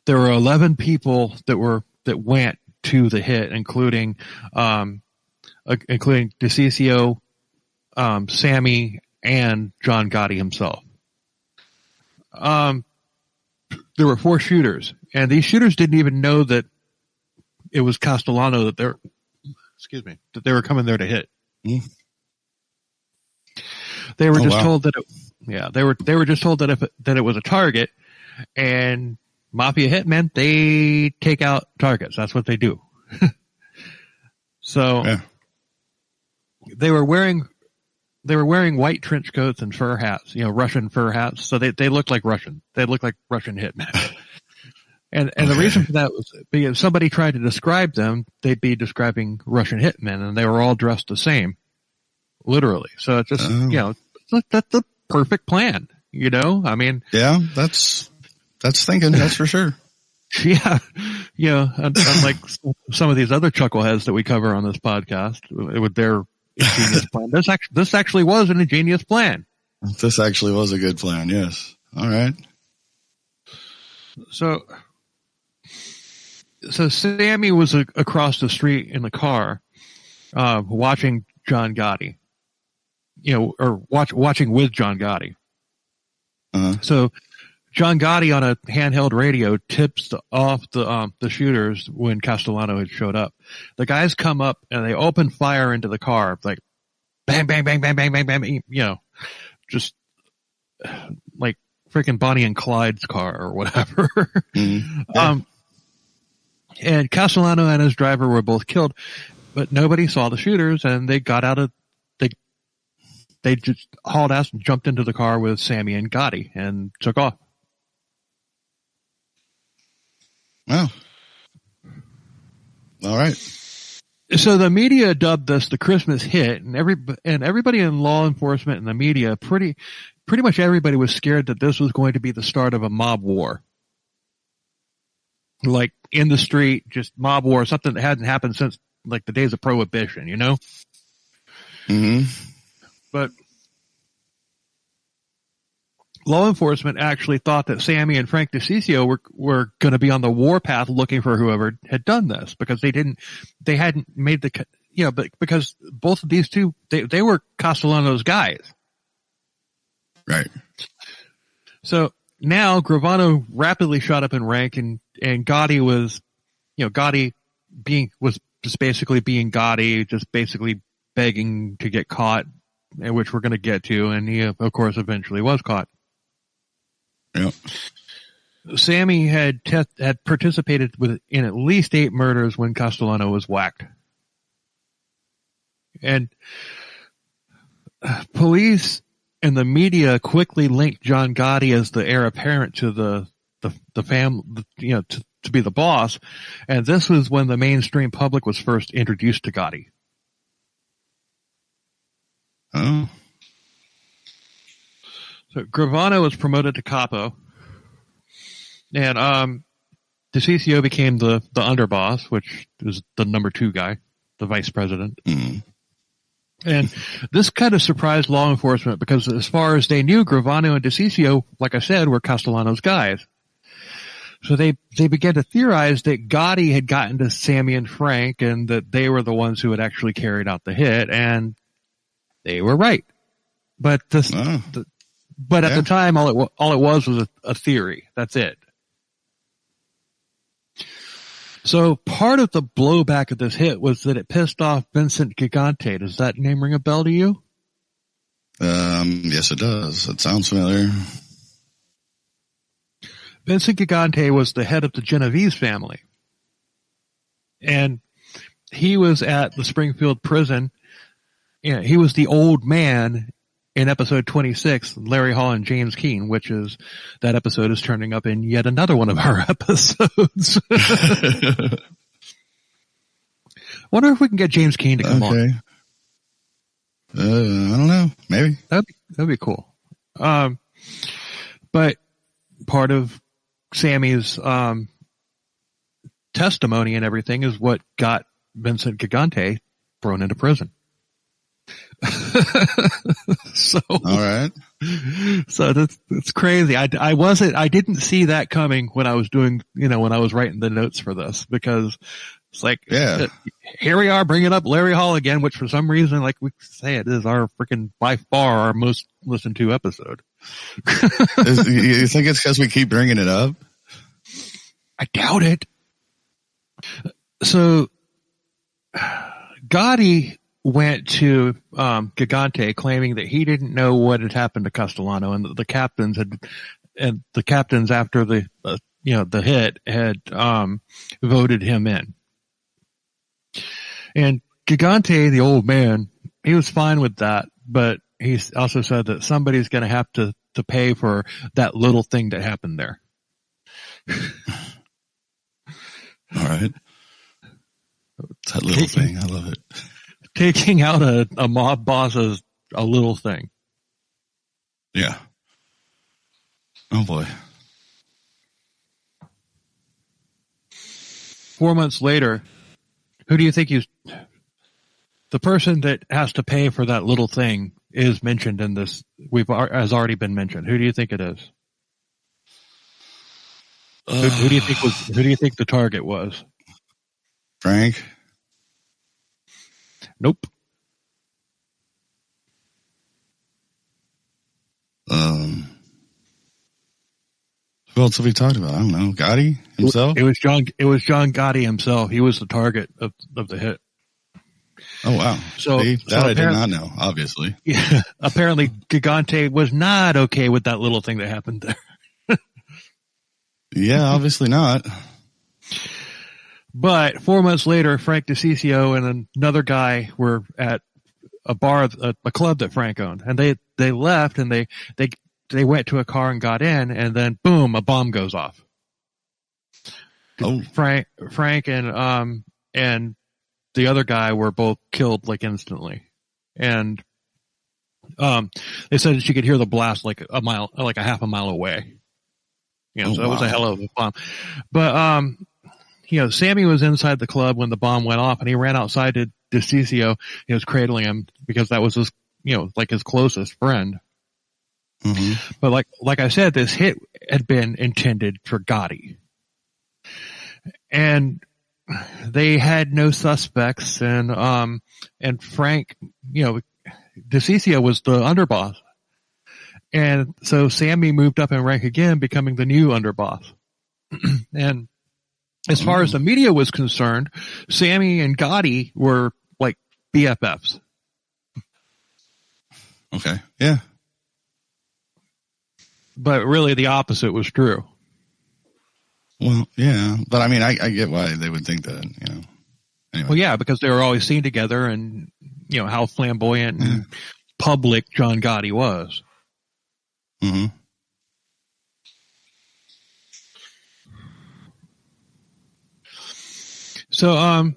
S1: There were 11 people that went to the hit, including DeCiccio, Sammy, and John Gotti himself. There were 4 shooters, and these shooters didn't even know that it was Castellano that they were coming there to hit.
S2: Mm.
S1: They were just told that they were just told that it was a target, and Mafia hitmen, they take out targets. That's what they do. So they were wearing white trench coats and fur hats, Russian fur hats. So they looked like Russian. They looked like Russian hitmen. And the reason for that was because somebody tried to describe them, they'd be describing Russian hitmen, and they were all dressed the same, literally. So it's just, that's the perfect plan, I mean.
S2: Yeah, that's thinking, that's for sure.
S1: Yeah. Unlike some of these other chuckleheads that we cover on this podcast with their ingenious plan. This actually was an ingenious plan.
S2: This actually was a good plan. Yes. All right.
S1: So Sammy was across the street in the car, watching John Gotti, or watching with John Gotti.
S2: Uh-huh.
S1: So John Gotti on a handheld radio tips off the shooters when Castellano had showed up. The guys come up and they open fire into the car, like bang, bang, bang, bang, bang, bang, bang, just like freaking Bonnie and Clyde's car or whatever.
S2: Mm-hmm. Yeah.
S1: And Castellano and his driver were both killed, but nobody saw the shooters, and they got out of they just hauled ass and jumped into the car with Sammy and Gotti and took off.
S2: Wow. All right.
S1: So the media dubbed this the Christmas hit, and everybody in law enforcement and the media, pretty much everybody was scared that this was going to be the start of a mob war. Like in the street, just mob war, something that hadn't happened since like the days of Prohibition,
S2: Mm-hmm.
S1: But law enforcement actually thought that Sammy and Frank DeCiccio were going to be on the warpath looking for whoever had done this, because they hadn't made but because both of these two, they were Castellano's guys.
S2: Right.
S1: So now Gravano rapidly shot up in rank, and Gotti was, Gotti was just basically being Gotti, just basically begging to get caught, which we're going to get to, and he of course eventually was caught.
S2: Yeah.
S1: Sammy had participated in at least 8 murders when Castellano was whacked. And police and the media quickly linked John Gotti as the heir apparent to the family, to be the boss. And this was when the mainstream public was first introduced to Gotti.
S2: Oh.
S1: So Gravano was promoted to capo, and DeCiccio became the underboss, which is the number 2 guy, the vice president.
S2: Mm.
S1: And this kind of surprised law enforcement, because as far as they knew, Gravano and DeCiccio, like I said, were Castellano's guys. So they began to theorize that Gotti had gotten to Sammy and Frank, and that they were the ones who had actually carried out the hit, and they were right. But at the time, all it was a theory. That's it. So part of the blowback of this hit was that it pissed off Vincent Gigante. Does that name ring a bell to you?
S2: Yes, it does. It sounds familiar.
S1: Vincent Gigante was the head of the Genovese family. And he was at the Springfield prison. Yeah, he was the old man in episode 26, Larry Hall and James Keene, that episode is turning up in yet another one of our episodes. Wonder if we can get James Keene to come on.
S2: I don't know. Maybe.
S1: That'd be cool. But part of Sammy's testimony and everything is what got Vincent Gigante thrown into prison. So,
S2: all right.
S1: So that's crazy. I didn't see that coming when I was when I was writing the notes for this, because it's like,
S2: yeah,
S1: here we are bringing up Larry Hall again, which for some reason, like we say, it is our freaking, by far, our most listened to episode.
S2: You think it's because we keep bringing it up?
S1: I doubt it. So Gotti went to Gigante claiming that he didn't know what had happened to Castellano, and the captains after the the hit had voted him in. And Gigante, the old man, he was fine with that, but he also said that somebody's going to have to pay for that little thing that happened there.
S2: All right. That little thing. I love it.
S1: Taking out a mob boss is a little thing.
S2: Yeah. Oh boy.
S1: 4 months later, who do you think the person that has to pay for that little thing is mentioned in this? Has already been mentioned. Who do you think it is? Who do you think the target was?
S2: Frank?
S1: Nope.
S2: Who else have we talked about? I don't know. Gotti himself?
S1: It was John Gotti himself. He was the target of the hit.
S2: Oh wow.
S1: So
S2: I did not know, obviously.
S1: Yeah, apparently Gigante was not okay with that little thing that happened there.
S2: Yeah, obviously not.
S1: But 4 months later, Frank DeCiccio and another guy were at a bar, a club that Frank owned, and they left and they went to a car and got in, and then boom, a bomb goes off.
S2: Oh.
S1: Frank and the other guy were both killed like instantly, and they said she could hear the blast like a half a mile away. So that was a hell of a bomb. But Sammy was inside the club when the bomb went off, and he ran outside to DeCiccio. He was cradling him because that was his, like his closest friend.
S2: Mm-hmm.
S1: But like I said, this hit had been intended for Gotti, and they had no suspects. And Frank, DeCiccio was the underboss, and so Sammy moved up in rank again, becoming the new underboss. And as far as the media was concerned, Sammy and Gotti were like BFFs.
S2: Okay. Yeah.
S1: But really the opposite was true.
S2: Well, yeah. But I mean, I get why they would think that, Anyway.
S1: Well, yeah, because they were always seen together, and, how flamboyant and public John Gotti was.
S2: Mm-hmm.
S1: So,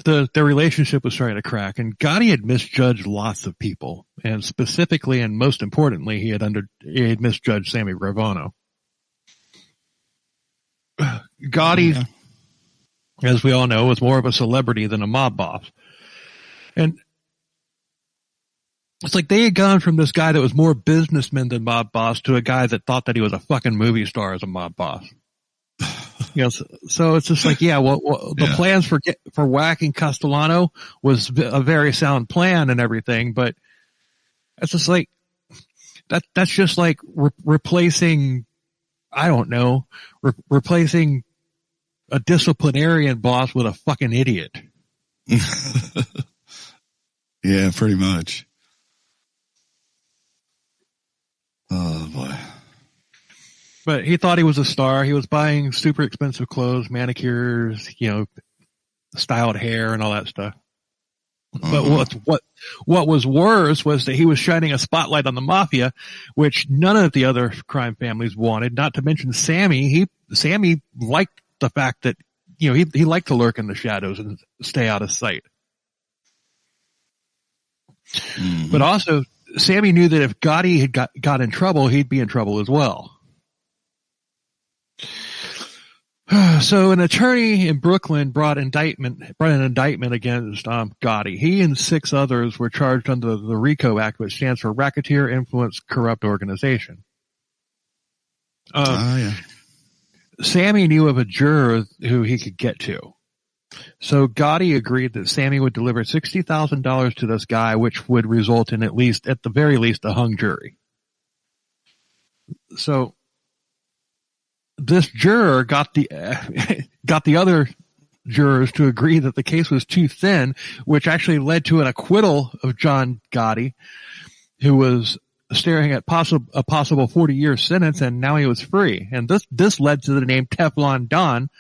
S1: their relationship was starting to crack, and Gotti had misjudged lots of people, and specifically and most importantly, he had misjudged Sammy Gravano. Gotti, as we all know, was more of a celebrity than a mob boss. And it's like they had gone from this guy that was more businessman than mob boss to a guy that thought that he was a fucking movie star as a mob boss. So it's just like, the plans for whacking Castellano was a very sound plan and everything, but it's just like, that's just like replacing, I don't know, replacing a disciplinarian boss with a fucking idiot.
S2: Yeah, pretty much. Oh boy.
S1: But he thought he was a star. He was buying super expensive clothes, manicures, styled hair and all that stuff. But what was worse was that he was shining a spotlight on the Mafia, which none of the other crime families wanted, not to mention Sammy. Sammy liked the fact that, he liked to lurk in the shadows and stay out of sight. Mm-hmm. But also, Sammy knew that if Gotti had got in trouble, he'd be in trouble as well. So an attorney in Brooklyn brought an indictment against Gotti. He and 6 others were charged under the RICO Act, which stands for Racketeer Influence Corrupt Organization. Sammy knew of a juror who he could get to. So Gotti agreed that Sammy would deliver $60,000 to this guy, which would result in at the very least, a hung jury. So this juror got the other jurors to agree that the case was too thin, which actually led to an acquittal of John Gotti, who was staring at a possible 40-year sentence, and now he was free. And this led to the name Teflon Don,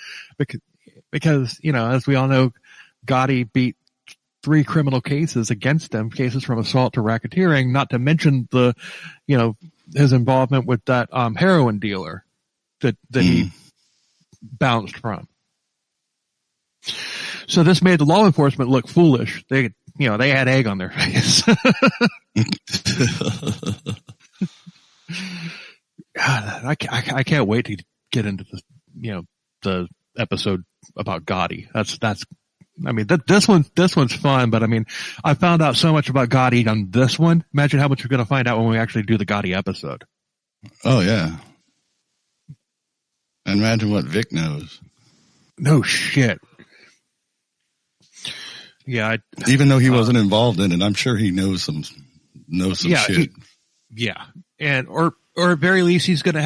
S1: because as we all know, Gotti beat 3 criminal cases against him, cases from assault to racketeering, not to mention his involvement with that heroin dealer that he bounced from. So this made the law enforcement look foolish. They had egg on their face. God, I can't wait to get into the episode about Gotti. This one's fun, but I found out so much about Gotti on this one. Imagine how much we're going to find out when we actually do the Gotti episode.
S2: Oh yeah. And imagine what Vic knows.
S1: No shit. Yeah.
S2: Even though he wasn't involved in it, I'm sure he knows some shit.
S1: And or at very least he's going to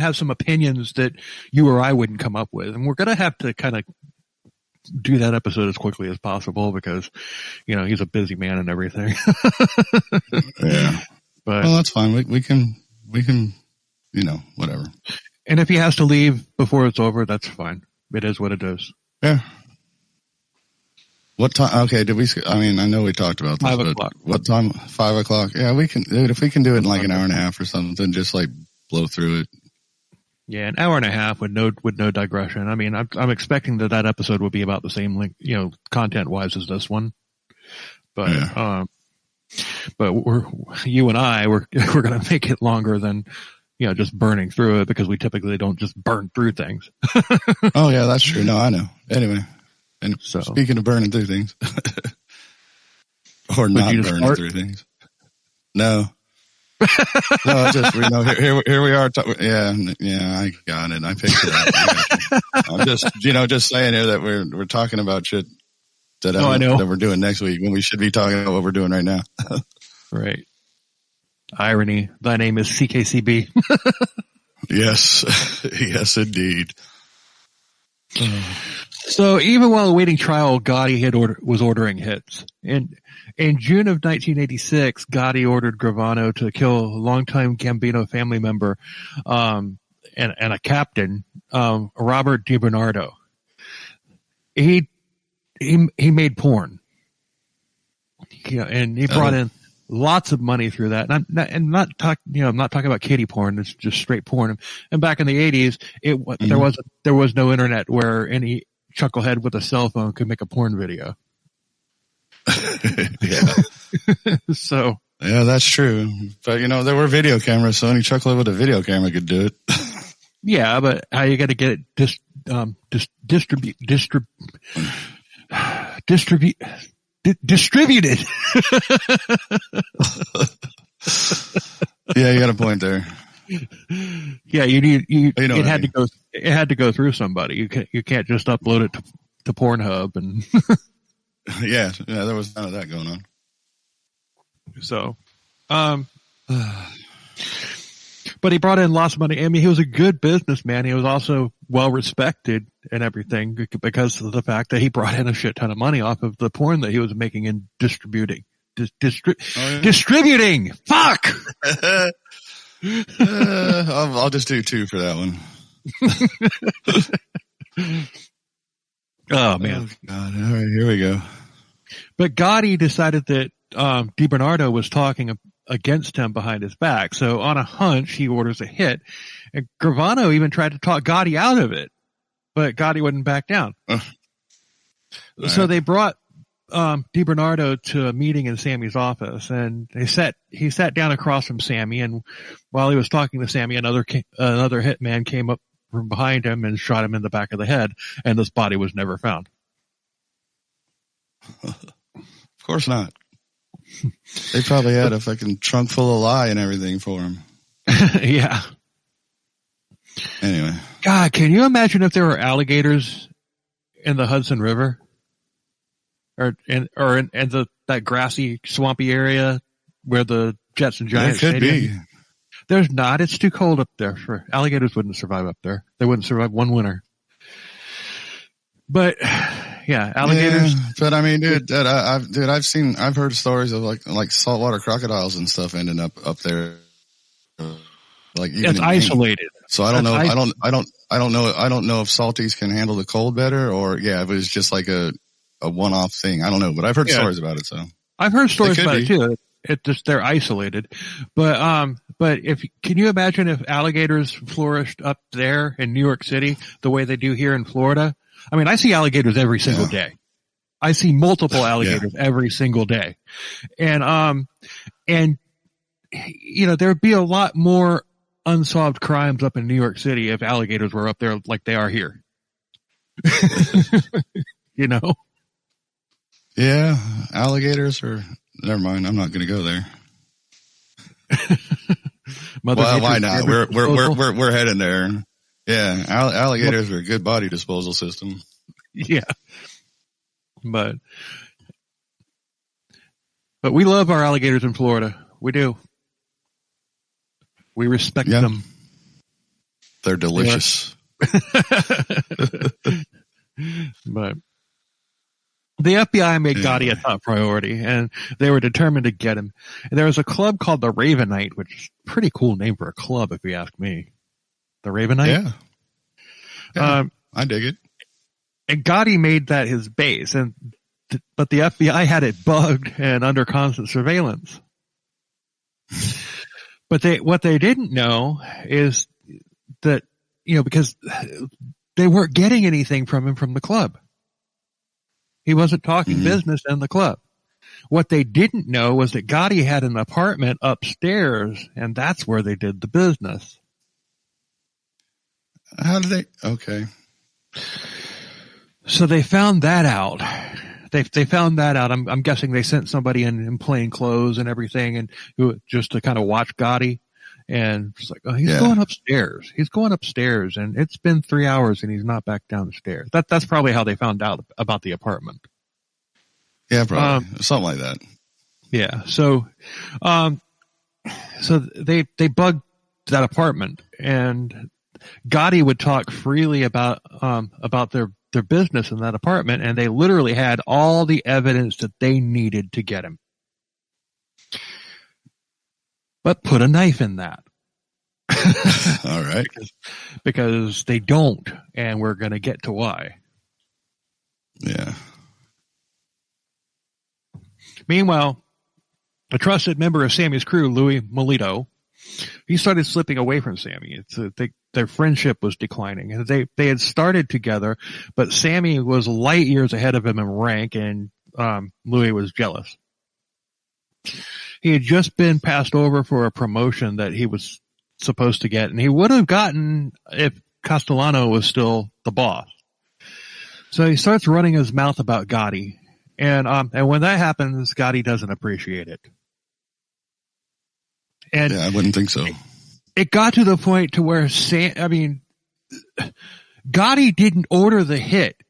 S1: have some opinions that you or I wouldn't come up with. And we're going to have to kind of do that episode as quickly as possible because, he's a busy man and everything.
S2: Yeah. But that's fine. We can, whatever.
S1: And if he has to leave before it's over, that's fine. It is what it is.
S2: Yeah. What time? Okay. I know we talked about this.
S1: 5 o'clock.
S2: What time? 5 o'clock. Yeah, we can, dude, if we can do it in like an hour and a half or something, just like blow through it.
S1: Yeah, an hour and a half with no digression. I'm expecting that episode will be about the same length, content wise as this one. But,
S2: yeah.
S1: You and I, we're going to make it longer than, just burning through it because we typically don't just burn through things.
S2: Oh yeah, that's true. No, I know. Anyway. And so, speaking of burning through things, or not burning through things. No. No, just, here we are. Yeah, I got it. I picked it up. I'm just saying here that we're talking about shit that we're doing next week when we should be talking about what we're doing right now.
S1: Right. Irony. Thy name is CKCB.
S2: Yes. Yes, indeed.
S1: So even while awaiting trial, Gotti was ordering hits. In June of 1986, Gotti ordered Gravano to kill a longtime Gambino family member, and a captain, Robert DiBernardo. He made porn. And he brought in lots of money through that. And I'm not talking about kiddie porn. It's just straight porn. And back in the 80s, there was no internet where any chucklehead with a cell phone could make a porn video.
S2: Yeah.
S1: So.
S2: Yeah, that's true. But there were video cameras, so any chucklehead with a video camera could do it.
S1: Yeah, but how you got to get it distributed.
S2: Yeah, you got a point there.
S1: Yeah, it had to go through somebody. You can't just upload it to Pornhub and
S2: yeah, there was none of that going on.
S1: So, but he brought in lots of money. He was a good businessman. He was also well respected and everything because of the fact that he brought in a shit ton of money off of the porn that he was making and distributing. Distributing! Fuck!
S2: I'll just do 2 for that one.
S1: Oh man.
S2: Oh, God. All right, here we go.
S1: But Gotti decided that DiBernardo was talking against him behind his back. So on a hunch, he orders a hit. And Gravano even tried to talk Gotti out of it. But Gotti wouldn't back down. So they brought DiBernardo to a meeting in Sammy's office, and he sat down across from Sammy, and while he was talking to Sammy, another hitman came up from behind him and shot him in the back of the head, and this body was never found.
S2: Of course not. They probably had a fucking trunk full of lye and everything for him.
S1: Yeah.
S2: Anyway.
S1: God, can you imagine if there were alligators in the Hudson River? Or in that grassy, swampy area where the Jets and Giants
S2: It could be.
S1: There's not. It's too cold up there. Alligators wouldn't survive up there. They wouldn't survive one winter. But yeah, alligators.
S2: Yeah, but I mean, dude, I've heard stories of like saltwater crocodiles and stuff ending up there. Like even
S1: it's isolated.
S2: So I don't know. I don't know if salties can handle the cold better, or if it was just like a one-off thing. I don't know, but I've heard stories about it. So
S1: I've heard stories about it too. It just they're isolated. But can you imagine if alligators flourished up there in New York City the way they do here in Florida? I mean, I see alligators every single day. I see multiple alligators every single day. And you know, there'd be a lot more unsolved crimes up in New York City if alligators were up there like they are here. You know?
S2: Yeah, alligators never mind. I'm not going to go there. Well, why not? We're heading there. Yeah, alligators are a good body disposal system.
S1: Yeah, but we love our alligators in Florida. We do. We respect them.
S2: They're delicious.
S1: But the FBI made Gotti a top priority, and they were determined to get him. And there was a club called the Ravenite, which is a pretty cool name for a club, if you ask me. The Ravenite?
S2: Yeah. I dig it.
S1: And Gotti made that his base, but the FBI had it bugged and under constant surveillance. But what they didn't know is that, you know, because they weren't getting anything from him from the club. He wasn't talking business in the club. What they didn't know was that Gotti had an apartment upstairs, and that's where they did the business.
S2: How did they? Okay.
S1: So they found that out. They found that out. I'm guessing they sent somebody in plain clothes and everything, and just to kind of watch Gotti. And it's like, oh, he's going upstairs. He's going upstairs, and it's been 3 hours, and he's not back downstairs. That's probably how they found out about the apartment.
S2: Yeah, probably something like that. Yeah.
S1: So they bugged that apartment, and Gotti would talk freely about their business in that apartment, and they literally had all the evidence that they needed to get him. But put a knife in that.
S2: All right.
S1: Because they don't, and we're going to get to why.
S2: Yeah.
S1: Meanwhile, a trusted member of Sammy's crew, Louis Molito, he started slipping away from Sammy. Their friendship was declining. They had started together, but Sammy was light years ahead of him in rank, and Louis was jealous. He had just been passed over for a promotion that he was supposed to get, and he would have gotten if Castellano was still the boss. So he starts running his mouth about Gotti, and when that happens, Gotti doesn't appreciate it. And
S2: I wouldn't think so.
S1: It got to the point to where Gotti didn't order the hit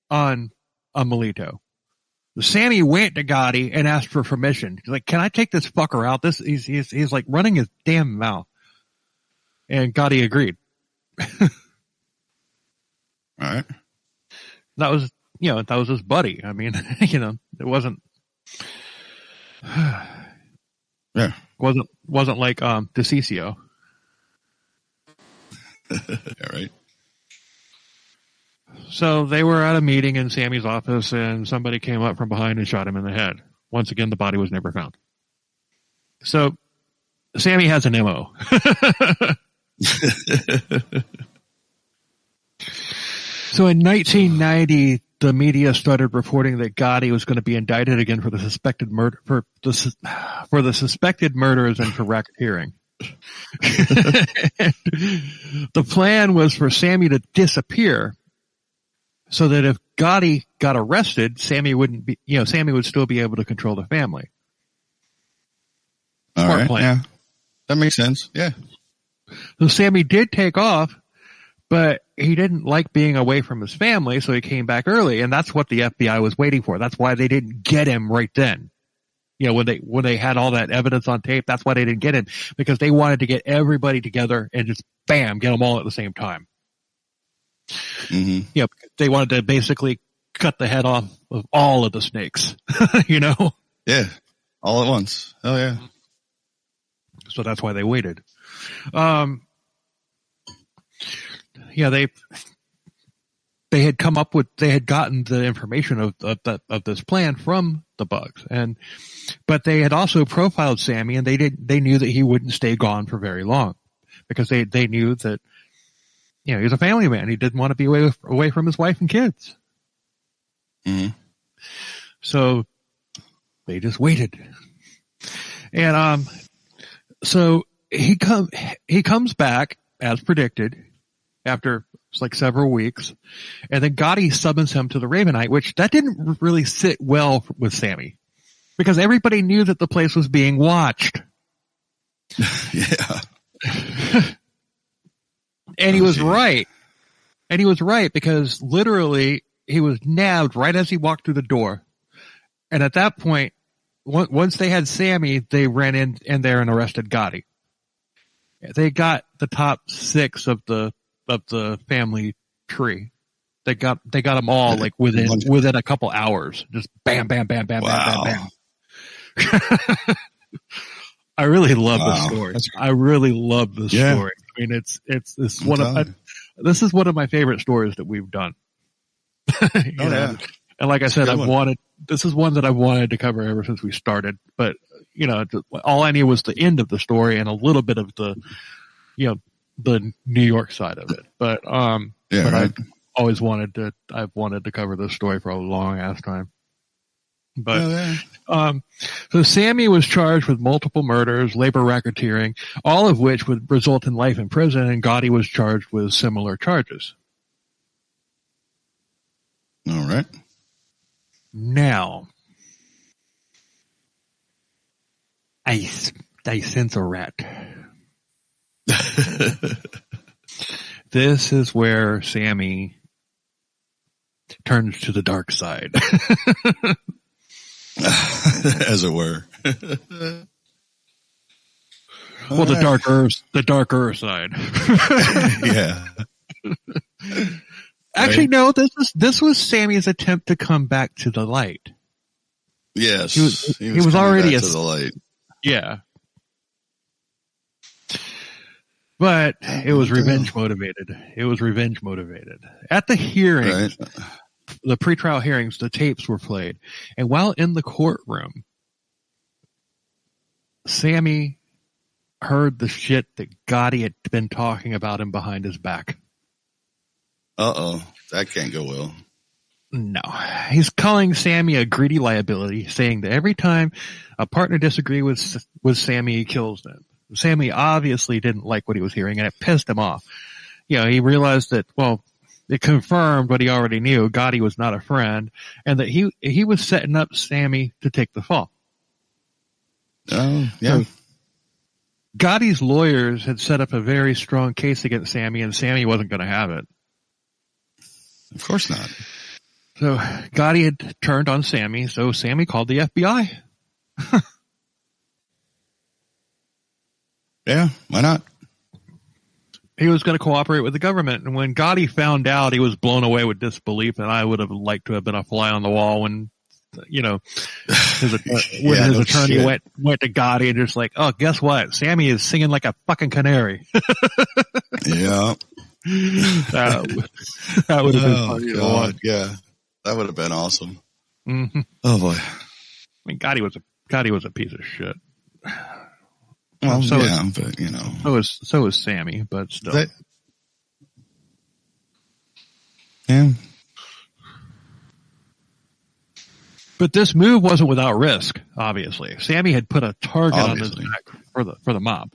S1: on Molito. Sammy went to Gotti and asked for permission. He's like, "Can I take this fucker out?" He's like running his damn mouth. And Gotti agreed.
S2: All right.
S1: That was his buddy. I mean, it wasn't.
S2: Yeah.
S1: Wasn't like DeCiccio.
S2: All right.
S1: So they were at a meeting in Sammy's office, and somebody came up from behind and shot him in the head. Once again, the body was never found. So Sammy has an MO. So in 1990, the media started reporting that Gotti was going to be indicted again for the suspected murder for the suspected murders and for racketeering. The plan was for Sammy to disappear, so that if Gotti got arrested, Sammy would still be able to control the family.
S2: All
S1: Smart
S2: right,
S1: plan.
S2: yeah, that makes sense. Yeah.
S1: So Sammy did take off, but he didn't like being away from his family, so he came back early, and that's what the FBI was waiting for. That's why they didn't get him right then. When they had all that evidence on tape, that's why they didn't get him, because they wanted to get everybody together and just bam, get them all at the same time.
S2: Mm-hmm.
S1: They wanted to basically cut the head off of all of the snakes,
S2: Yeah, all at once. Oh yeah.
S1: So that's why they waited. They had gotten the information of this plan from the Bugs, but they had also profiled Sammy, and they knew that he wouldn't stay gone for very long, because they knew that, he was a family man. He didn't want to be away from his wife and kids.
S2: Mm-hmm.
S1: So they just waited. And, so he comes back as predicted after several weeks, and then Gotti summons him to the Ravenite, which that didn't really sit well with Sammy, because everybody knew that the place was being watched.
S2: Yeah.
S1: And he was right. And he was right, because literally he was nabbed right as he walked through the door. And at that point, once they had Sammy, they ran in there and arrested Gotti. They got the top 6 of the family tree. They got them all within a couple hours. Just bam, bam, bam, bam,
S2: wow.
S1: bam, bam, bam. I really love this story. I really love this story. I mean, it's this is one of my favorite stories that we've done.
S2: Yeah.
S1: And like I said, this is one that I've wanted to cover ever since we started, but all I knew was the end of the story and a little bit of the New York side of it. But I've always wanted to cover this story for a long ass time. But, so Sammy was charged with multiple murders, labor racketeering, all of which would result in life in prison, and Gotti was charged with similar charges.
S2: All right.
S1: Now, I sense a rat. This is where Sammy turns to the dark side.
S2: As it were.
S1: Well, the darker side.
S2: Yeah.
S1: Actually, no, this was Sammy's attempt to come back to the light.
S2: Yes.
S1: He was already
S2: to the light.
S1: Yeah. But it was revenge motivated. At the hearings, the pretrial hearings, the tapes were played. And while in the courtroom, Sammy heard the shit that Gotti had been talking about him behind his back.
S2: Uh-oh. That can't go well.
S1: No. He's calling Sammy a greedy liability, saying that every time a partner disagrees with Sammy, he kills them. Sammy obviously didn't like what he was hearing, and it pissed him off. He realized that, it confirmed what he already knew. Gotti was not a friend, and that he was setting up Sammy to take the fall.
S2: Oh, yeah.
S1: So, Gotti's lawyers had set up a very strong case against Sammy, and Sammy wasn't going to have it.
S2: Of course not.
S1: So Gotti had turned on Sammy, so Sammy called the FBI.
S2: Yeah, why not?
S1: He was going to cooperate with the government, and when Gotti found out, he was blown away with disbelief, and I would have liked to have been a fly on the wall when, his attorney went to Gotti and just like, oh, guess what? Sammy is singing like a fucking canary.
S2: Yeah.
S1: That would have been funny to watch.
S2: Yeah, that would have been awesome.
S1: Mm-hmm.
S2: Oh boy.
S1: I mean, Gotti was a piece of shit.
S2: Well,
S1: but so was Sammy, but still. But this move wasn't without risk, obviously. Sammy had put a target on his back for the mob.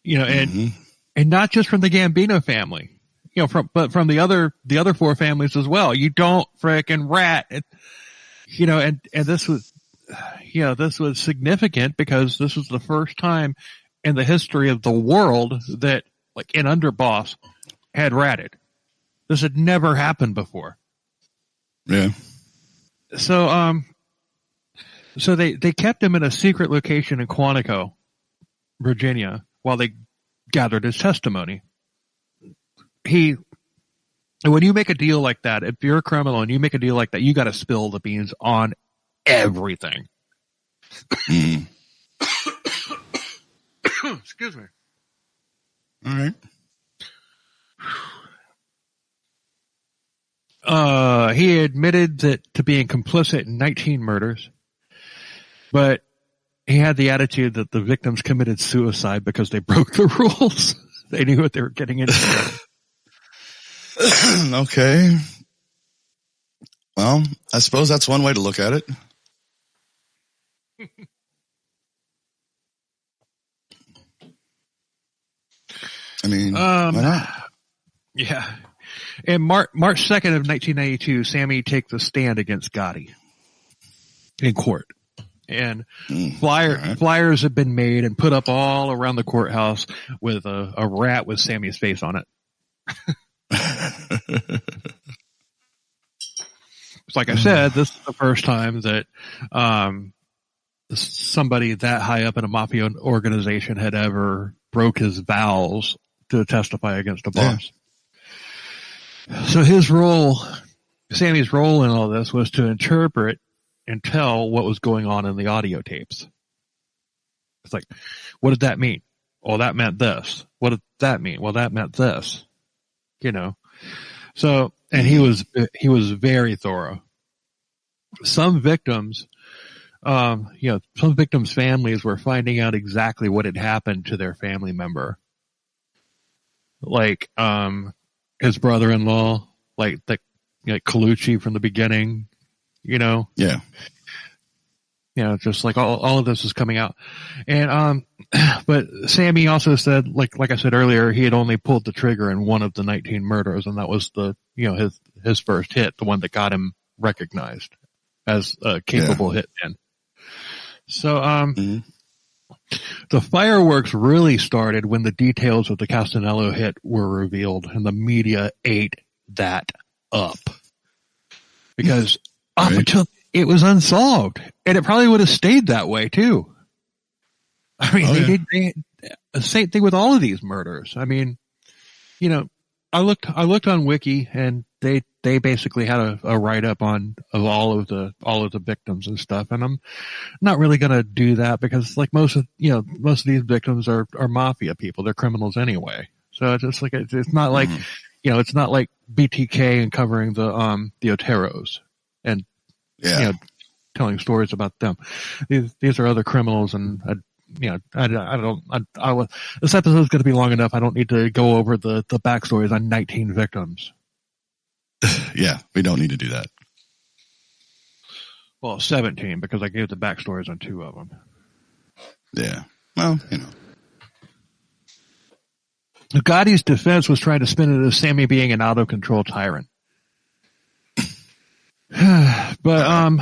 S1: You know, and not just from the Gambino family, you know, but from the other 4 families as well. You don't frickin' rat. You know, and this was, you know, this was significant because this was the first time in the history of the world that, like, an underboss had ratted. This had never happened before.
S2: Yeah.
S1: So, so they kept him in a secret location in Quantico, Virginia, while they gathered his testimony. When you make a deal like that, if you're a criminal and you make a deal like that, you got to spill the beans on everything. Excuse me.
S2: All right.
S1: He admitted to being complicit in 19 murders, but he had the attitude that the victims committed suicide because they broke the rules. They knew what they were getting into.
S2: Okay. Well, I suppose that's one way to look at it. I mean, why not?
S1: Yeah. And March 2nd of 1992, Sammy takes a stand against Gotti in court. And flyers have been made and put up all around the courthouse with a rat with Sammy's face on it. Like I said, this is the first time that somebody that high up in a mafia organization had ever broke his vows to testify against a boss. Yeah. So Sammy's role in all this was to interpret and tell what was going on in the audio tapes. It's like, what did that mean? Well, that meant this. What did that mean? Well, that meant this. You know. So, and he was very thorough. Some victims, some victims' families were finding out exactly what had happened to their family member. Like, his brother-in-law, like Colucci from the beginning, you know?
S2: Yeah.
S1: You know, just like all of this is coming out. And, but Sammy also said, like I said earlier, he had only pulled the trigger in one of the 19 murders, and that was his first hit, the one that got him recognized as a capable hitman. So, the fireworks really started when the details of the Castellano hit were revealed, and the media ate that up. Because up until it was unsolved, and it probably would have stayed that way too. I mean, they the same thing with all of these murders. I mean, you know, I looked on Wiki, and they basically had a write up of all of the victims and stuff, and I'm not really going to do that because, like, most of these victims are mafia people. They're criminals anyway. So it's just like it's not like it's not like BTK and covering the Oteros and telling stories about them. These are other criminals, and this episode is going to be long enough. I don't need to go over the backstories on 19 victims.
S2: Yeah, we don't need to do that.
S1: Well, 17, because I gave the backstories on 2 of them.
S2: Yeah. Well, you know.
S1: Gotti's defense was trying to spin it as Sammy being an out-of-control tyrant. But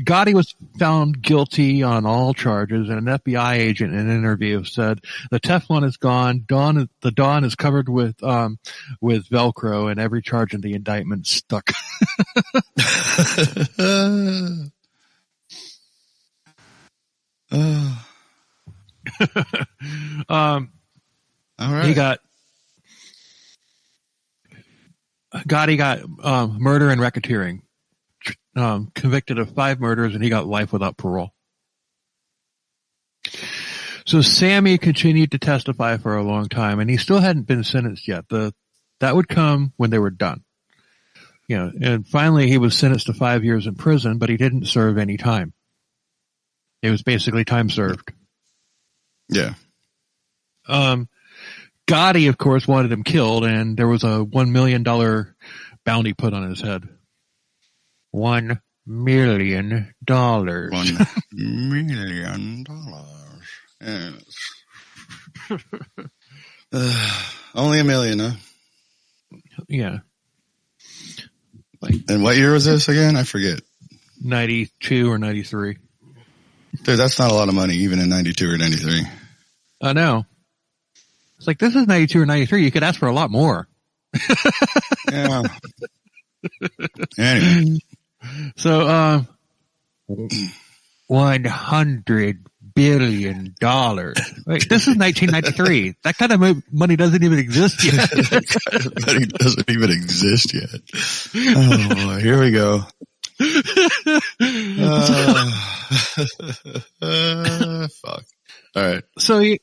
S1: Gotti was found guilty on all charges, and an FBI agent in an interview said the Teflon is gone. The Dawn is covered with Velcro, and every charge in the indictment stuck.
S2: All right.
S1: Gotti got murder and racketeering. Convicted of 5 murders, and he got life without parole. So Sammy continued to testify for a long time, and he still hadn't been sentenced yet. That would come when they were done. You know, and finally he was sentenced to 5 years in prison, but he didn't serve any time. It was basically time served.
S2: Yeah.
S1: Gotti, of course, wanted him killed, and there was a $1 million bounty put on his head. $1 million.
S2: $1 million. Yes. Only $1 million, huh?
S1: Yeah.
S2: And what year was this again? I forget.
S1: 92 or 93.
S2: Dude, that's not a lot of money, even in 92 or 93.
S1: I know. It's like, this is 92 or 93. You could ask for a lot more.
S2: Yeah. Anyway.
S1: So, $100 billion. Wait, this is 1993. That kind of money doesn't even exist yet.
S2: That money doesn't even exist yet. Oh boy, here we go. Fuck. All right.
S1: So he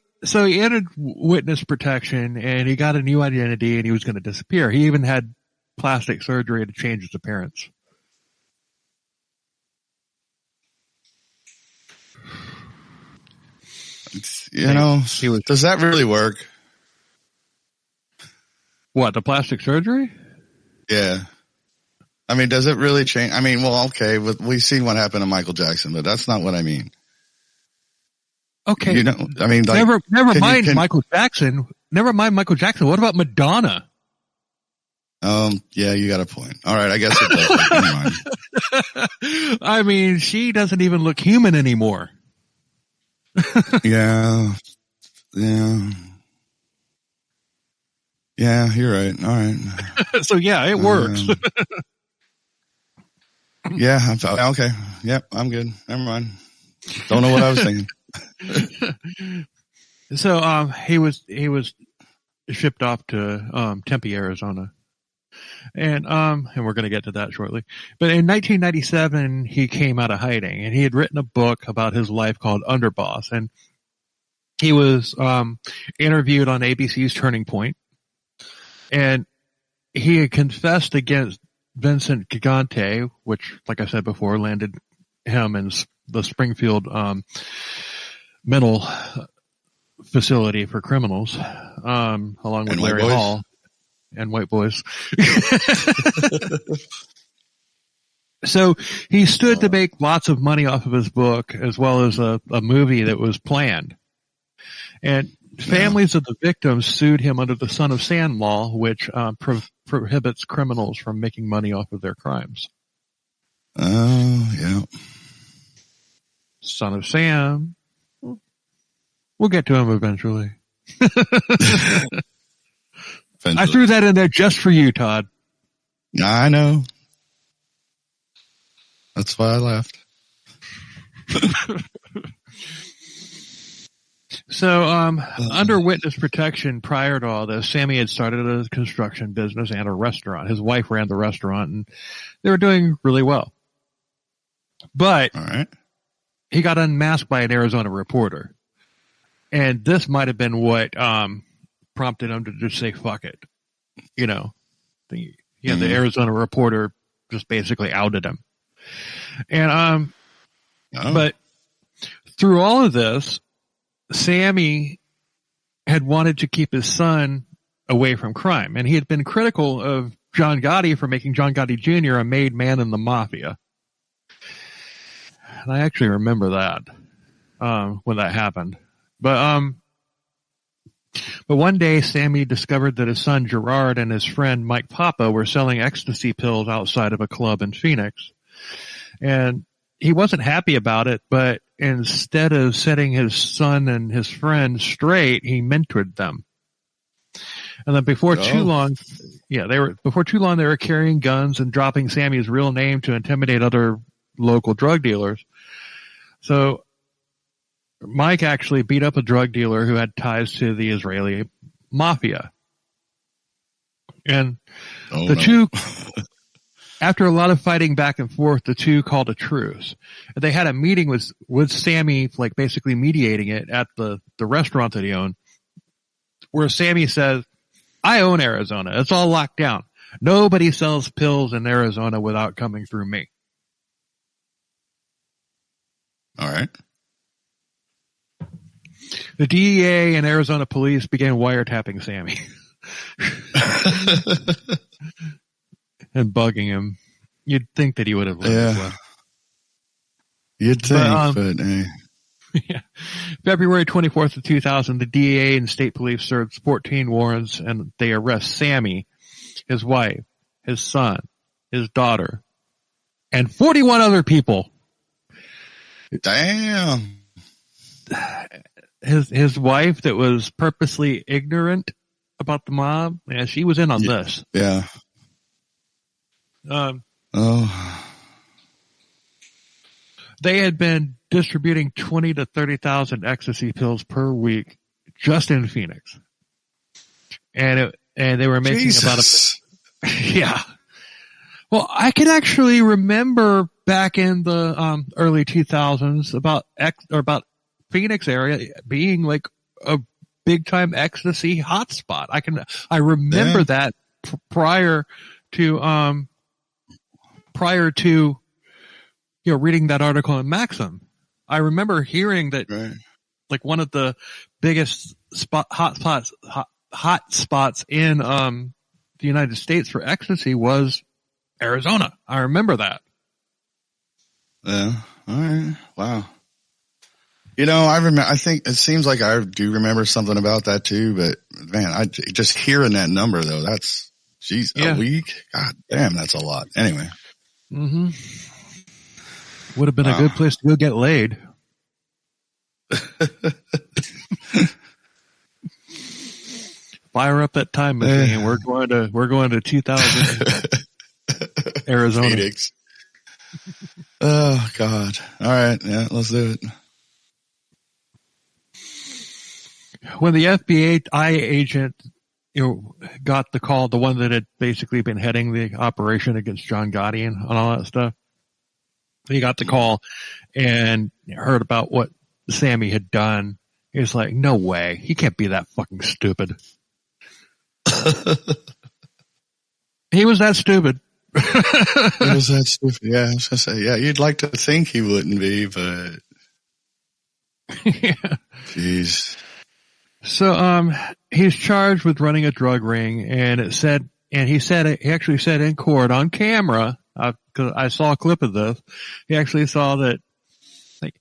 S1: entered witness protection and he got a new identity and he was going to disappear. He even had plastic surgery to change his appearance.
S2: You know, does that really work?
S1: What, the plastic surgery?
S2: Yeah. I mean, does it really change? I mean, well, okay, we've seen what happened to Michael Jackson, but that's not what I mean.
S1: Okay.
S2: You know, I mean, like,
S1: never mind Michael Jackson. Never mind Michael Jackson. What about Madonna?
S2: Yeah, you got a point. All right, I guess it does. Never mind.
S1: I mean, she doesn't even look human anymore.
S2: Yeah, you're right. All right.
S1: So yeah, it works.
S2: Yeah. Okay. Yep. I'm good. Never mind. Don't know what I was thinking.
S1: So, he was shipped off to, Tempe, Arizona. And we're going to get to that shortly. But in 1997, he came out of hiding and he had written a book about his life called Underboss. And he was, interviewed on ABC's Turning Point. And he had confessed against Vincent Gigante, which, like I said before, landed him in the Springfield, mental facility for criminals, along with Larry Hall. And white boys. So he stood to make lots of money off of his book as well as a movie that was planned. And families of the victims sued him under the Son of Sam law, which prohibits criminals from making money off of their crimes.
S2: Oh, yeah.
S1: Son of Sam. We'll get to him eventually. I threw that in there just for you, Todd.
S2: I know. That's why I laughed.
S1: So, under witness protection prior to all this, Sammy had started a construction business and a restaurant. His wife ran the restaurant and they were doing really well. But
S2: all right,
S1: he got unmasked by an Arizona reporter. And this might have been what, prompted him to just say, fuck it. You know, the Arizona reporter just basically outed him. And, but through all of this, Sammy had wanted to keep his son away from crime. And he had been critical of John Gotti for making John Gotti Jr. a made man in the Mafia. And I actually remember that, when that happened. But one day Sammy discovered that his son Gerard and his friend Mike Papa were selling ecstasy pills outside of a club in Phoenix. And he wasn't happy about it, but instead of setting his son and his friend straight, he mentored them. And then before too long, they were carrying guns and dropping Sammy's real name to intimidate other local drug dealers. So Mike actually beat up a drug dealer who had ties to the Israeli mafia. And two, after a lot of fighting back and forth, the two called a truce. They had a meeting with Sammy, like basically mediating it at the restaurant that he owned, where Sammy says, I own Arizona. It's all locked down. Nobody sells pills in Arizona without coming through me.
S2: All right.
S1: The DEA and Arizona police began wiretapping Sammy and bugging him. You'd think that he would have let it go.
S2: You'd think, but
S1: yeah. February 24th of 2000, the DEA and state police served 14 warrants, and they arrest Sammy, his wife, his son, his daughter, and 41 other people.
S2: Damn.
S1: His wife that was purposely ignorant about the mob, yeah, she was in on this.
S2: Yeah.
S1: They had been distributing 20 to 30,000 ecstasy pills per week just in Phoenix. And they were making
S2: Jesus.
S1: yeah. Well, I can actually remember back in the early 2000s about Phoenix area being like a big time ecstasy hotspot. I remember that prior to reading that article in Maxim. I remember hearing that like one of the biggest hot spots in the United States for ecstasy was Arizona. I remember that.
S2: Yeah. All right. Wow. I think it seems like I do remember something about that too, but man, just hearing that number though, that's a week. God damn, that's a lot. Anyway.
S1: Mm-hmm. Would have been a good place to go get laid. Fire up that time machine. We're going to 2000 Arizona.
S2: Phoenix. Oh God. All right. Yeah, let's do it.
S1: When the FBI agent, got the call, the one that had basically been heading the operation against John Gotti and all that stuff, he got the call and heard about what Sammy had done. He was like, no way. He can't be that fucking stupid. He was that stupid.
S2: He was that stupid. Yeah, I was going to say, yeah, you'd like to think he wouldn't be, but.
S1: Yeah.
S2: Jeez.
S1: So, he's charged with running a drug ring, and he actually said in court on camera, cause I saw a clip of this, he actually saw that, like,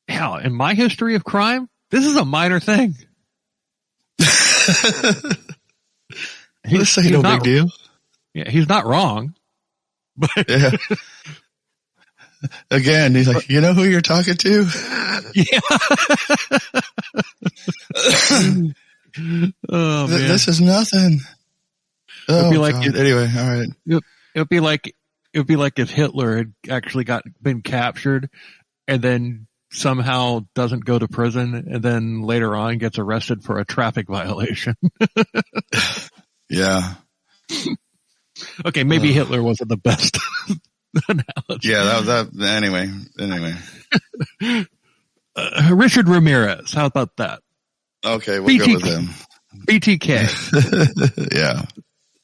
S1: hell, in my history of crime, this is a minor thing.
S2: This ain't no big deal.
S1: Yeah, he's not wrong. But
S2: yeah. Again, he's like, you know who you're talking to?
S1: Yeah. Oh, man.
S2: This is nothing.
S1: It'd be like
S2: anyway, all right.
S1: It'd be like if Hitler had actually been captured and then somehow doesn't go to prison and then later on gets arrested for a traffic violation.
S2: Yeah.
S1: Okay, maybe Hitler wasn't the best analogy.
S2: Yeah, that anyway.
S1: Richard Ramirez, how about that?
S2: Okay, we'll go with him.
S1: BTK.
S2: Yeah.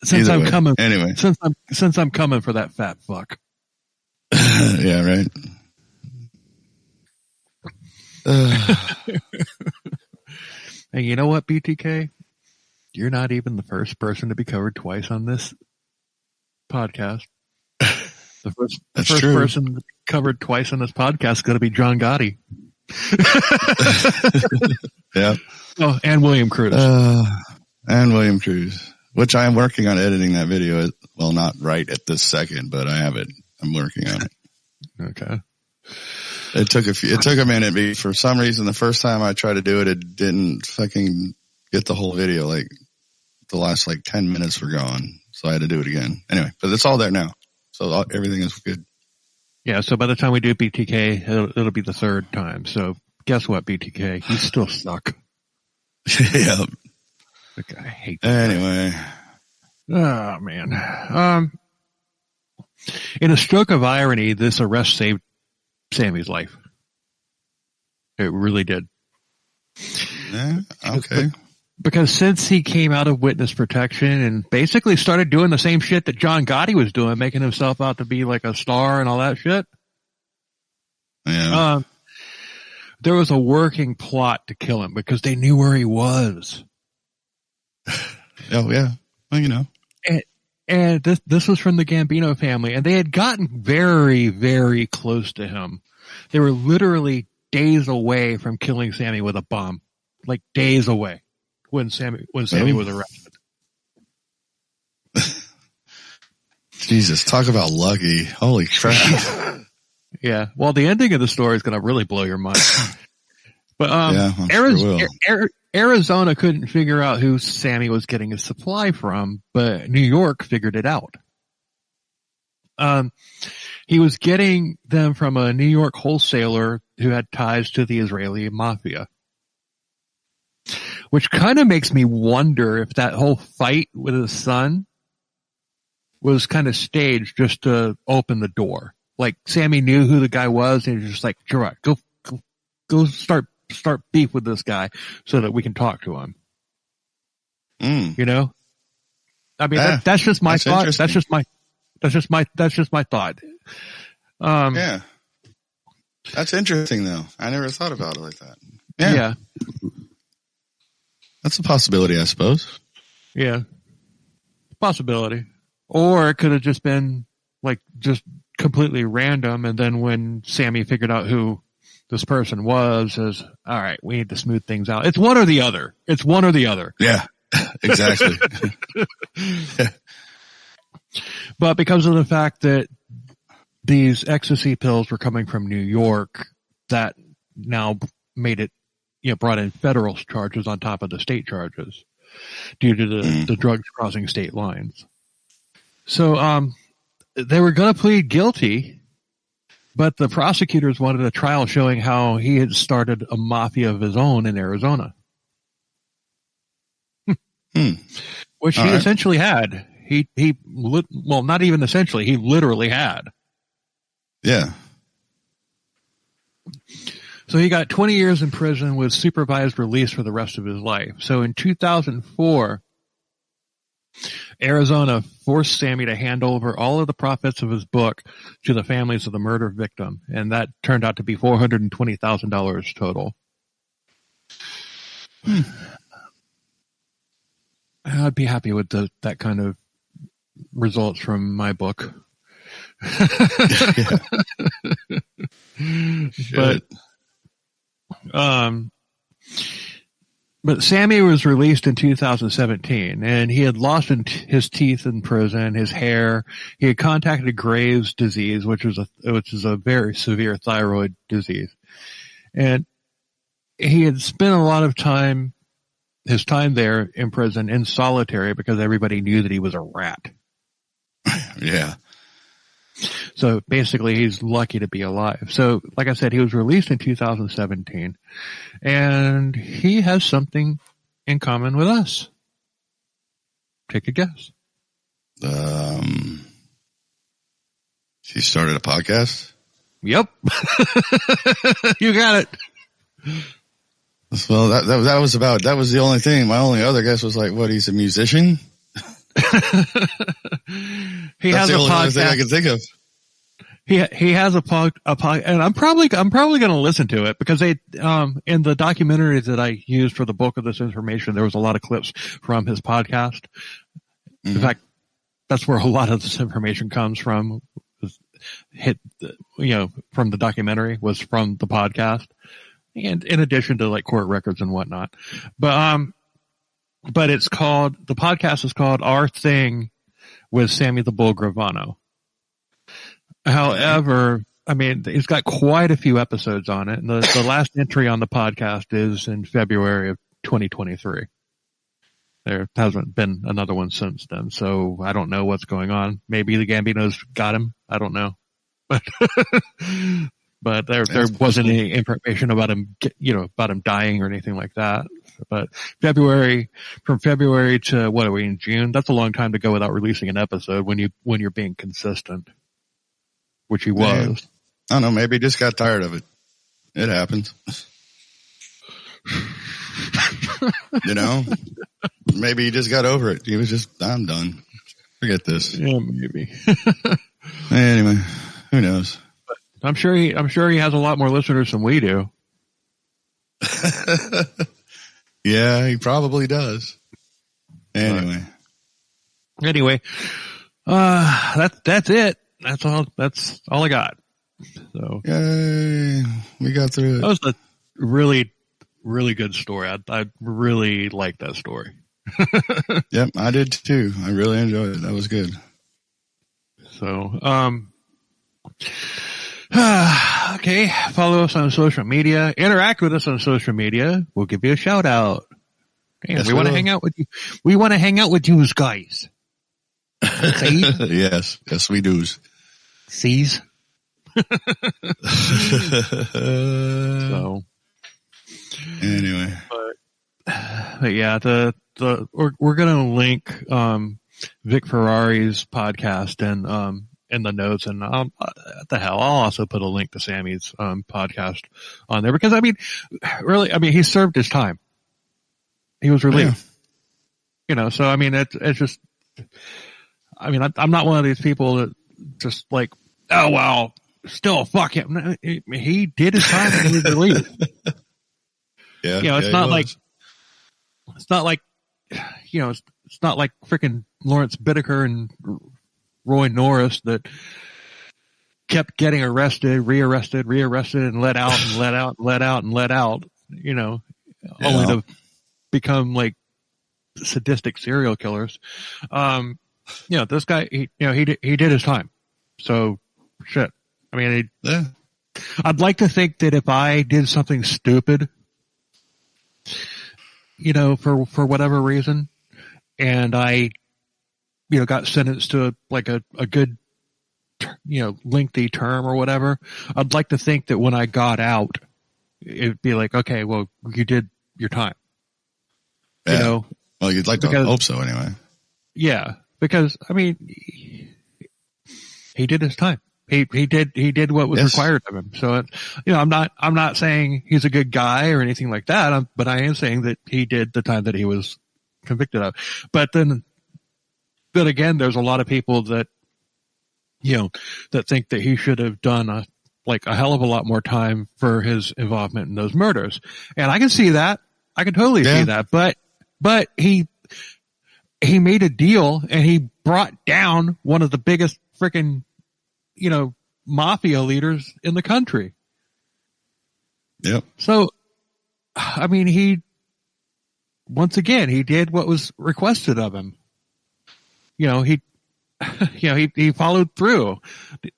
S1: Since I'm coming for that fat fuck.
S2: Yeah, right.
S1: And you know what, BTK? You're not even the first person to be covered twice on this podcast. The first person covered twice on this podcast is going to be John Gotti.
S2: Yeah.
S1: Oh, and William Cruz.
S2: Which I am working on editing that video. Well, not right at this second, but I have it. I'm working on it.
S1: Okay.
S2: It took a minute. For some reason, the first time I tried to do it, it didn't fucking get the whole video. Like the last 10 minutes were gone. So I had to do it again. Anyway, but it's all there now. So everything is good.
S1: Yeah. So by the time we do BTK, it'll be the third time. So guess what, BTK? You still suck.
S2: Yeah.
S1: Okay, I hate that.
S2: Anyway.
S1: Oh, man. In a stroke of irony, this arrest saved Sammy's life. It really did.
S2: Yeah, okay.
S1: Because since he came out of witness protection and basically started doing the same shit that John Gotti was doing, making himself out to be like a star and all that shit.
S2: Yeah.
S1: There was a working plot to kill him because they knew where he was.
S2: Oh, yeah. Well, you know.
S1: And this was from the Gambino family, and they had gotten very, very close to him. They were literally days away from killing Sammy with a bomb, like days away when Sammy was arrested.
S2: Jesus, talk about lucky. Holy crap.
S1: Yeah. Well, the ending of the story is going to really blow your mind. But Arizona couldn't figure out who Sammy was getting his supply from, but New York figured it out. He was getting them from a New York wholesaler who had ties to the Israeli Mafia. Which kind of makes me wonder if that whole fight with his son was kind of staged just to open the door. Like Sammy knew who the guy was, and he was just like, Gerard, go start beef with this guy so that we can talk to him. You know? I mean, that's just my thought. That's just my thought.
S2: Yeah. That's interesting though. I never thought about it like that. Yeah. That's a possibility, I suppose.
S1: Yeah. Possibility. Or it could have just been like just completely random, and then when Sammy figured out who this person was, says, all right, we need to smooth things out. It's one or the other.
S2: Yeah, exactly.
S1: But because of the fact that these ecstasy pills were coming from New York, that now made it, brought in federal charges on top of the state charges due to the drugs crossing state lines. So, they were going to plead guilty, but the prosecutors wanted a trial showing how he had started a mafia of his own in Arizona. Which he essentially had. Well, not even essentially, he literally had.
S2: Yeah.
S1: So he got 20 years in prison with supervised release for the rest of his life. So in 2004, Arizona forced Sammy to hand over all of the profits of his book to the families of the murder victim, and that turned out to be $420,000 total. I'd be happy with that kind of results from my book. But Sammy was released in 2017, and he had lost his teeth in prison, his hair. He had contracted Graves' disease, which is a very severe thyroid disease, and he had spent a lot of his time there in prison in solitary because everybody knew that he was a rat.
S2: Yeah.
S1: So basically he's lucky to be alive. So like I said, he was released in 2017, and he has something in common with us. Take a guess.
S2: She started a podcast?
S1: Yep. You got it.
S2: Well, that was the only thing. My only other guess was like, what, he's a musician?
S1: He
S2: That's
S1: has
S2: the
S1: a
S2: only other
S1: podcast.
S2: thing I can think of.
S1: He has a pod, and I'm probably going to listen to it because they, in the documentary that I used for the bulk of this information, there was a lot of clips from his podcast. Mm-hmm. In fact, that's where a lot of this information comes from. From the documentary was from the podcast, and in addition to like court records and whatnot. But the podcast is called Our Thing with Sammy the Bull Gravano. However, I mean, he's got quite a few episodes on it, and the last entry on the podcast is in February of 2023. There hasn't been another one since then, so I don't know what's going on. Maybe the Gambinos got him. I don't know. But there wasn't any information about him, about him dying or anything like that. But from February to what are we in June? That's a long time to go without releasing an episode when you're being consistent, which he was.
S2: Yeah. I don't know. Maybe he just got tired of it. It happens. Maybe he just got over it. He was just, I'm done. Forget this.
S1: Yeah, maybe.
S2: Anyway, who knows?
S1: I'm sure he has a lot more listeners than we do.
S2: Yeah, he probably does. Anyway,
S1: That's it. That's all I got. So
S2: yay, we got through it.
S1: That was a really, really good story. I really liked that story.
S2: Yep, I did too. I really enjoyed it. That was good.
S1: So, okay. Follow us on social media. Interact with us on social media. We'll give you a shout out. Damn,
S2: Yes,
S1: we want to hang out with you. We want to hang out with you guys.
S2: Yes, we do.
S3: Sees.
S1: So
S2: anyway,
S1: but yeah, we're gonna link Vic Ferrari's podcast and in the notes, and what the hell, I'll also put a link to Sammy's podcast on there, because I mean, really, I mean, he served his time. He was relieved. Yeah. So I mean, it's just, I mean, I'm not one of these people that just like, oh well, still fuck him. He did his time and he was relieved.
S2: Yeah.
S1: It's not like, it's not like freaking Lawrence Bittaker and Roy Norris that kept getting arrested, rearrested, and let out, and let out, and let out, and let out, only to become like sadistic serial killers. This guy, he did his time. So shit. I mean, I'd like to think that if I did something stupid, for whatever reason, and I, got sentenced to a good, lengthy term or whatever, I'd like to think that when I got out, it'd be like, okay, well, you did your time.
S2: Yeah. Well, you'd like to hope so anyway.
S1: Yeah. Because, I mean, he did his time. He did what was required of him. So, I'm not saying he's a good guy or anything like that, but I am saying that he did the time that he was convicted of. But then again, there's a lot of people that, that think that he should have done a hell of a lot more time for his involvement in those murders. And I can see that. I can totally see that. But he made a deal and he brought down one of the biggest freaking, mafia leaders in the country.
S2: Yep.
S1: So, I mean, he did what was requested of him. He followed through.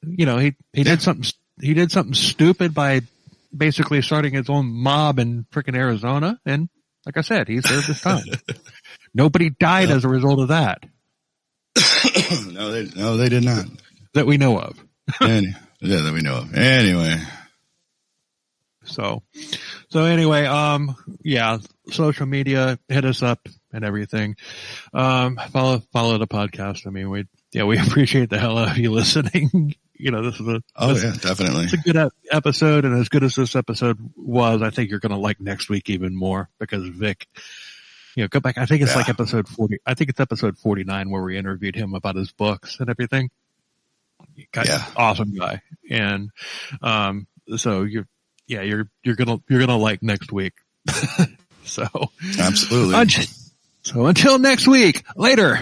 S1: He did something stupid by basically starting his own mob in freaking Arizona. And like I said, he served his time. Nobody died as a result of that.
S2: No, they did not.
S1: That we know of.
S2: That we know of. Anyway.
S1: So anyway, social media, hit us up and everything. Follow the podcast. I mean, we appreciate the hell out of you listening. This is
S2: definitely.
S1: It's a good episode, and as good as this episode was, I think you're going to like next week even more, because Vic, go back. I think it's like episode 40. I think it's episode 49 where we interviewed him about his books and everything. Awesome guy. And, so you're gonna like next week. So
S2: absolutely.
S1: So until next week, later.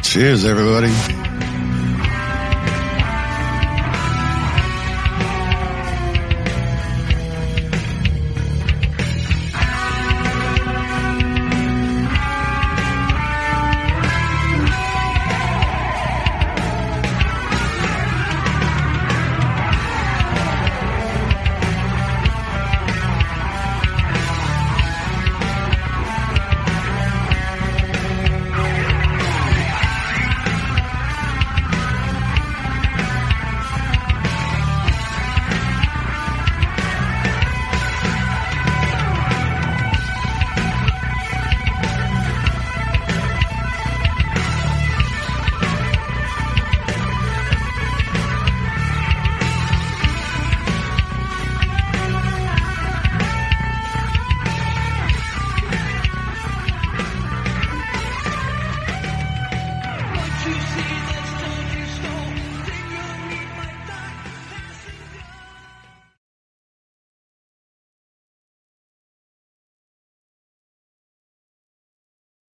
S2: Cheers, everybody.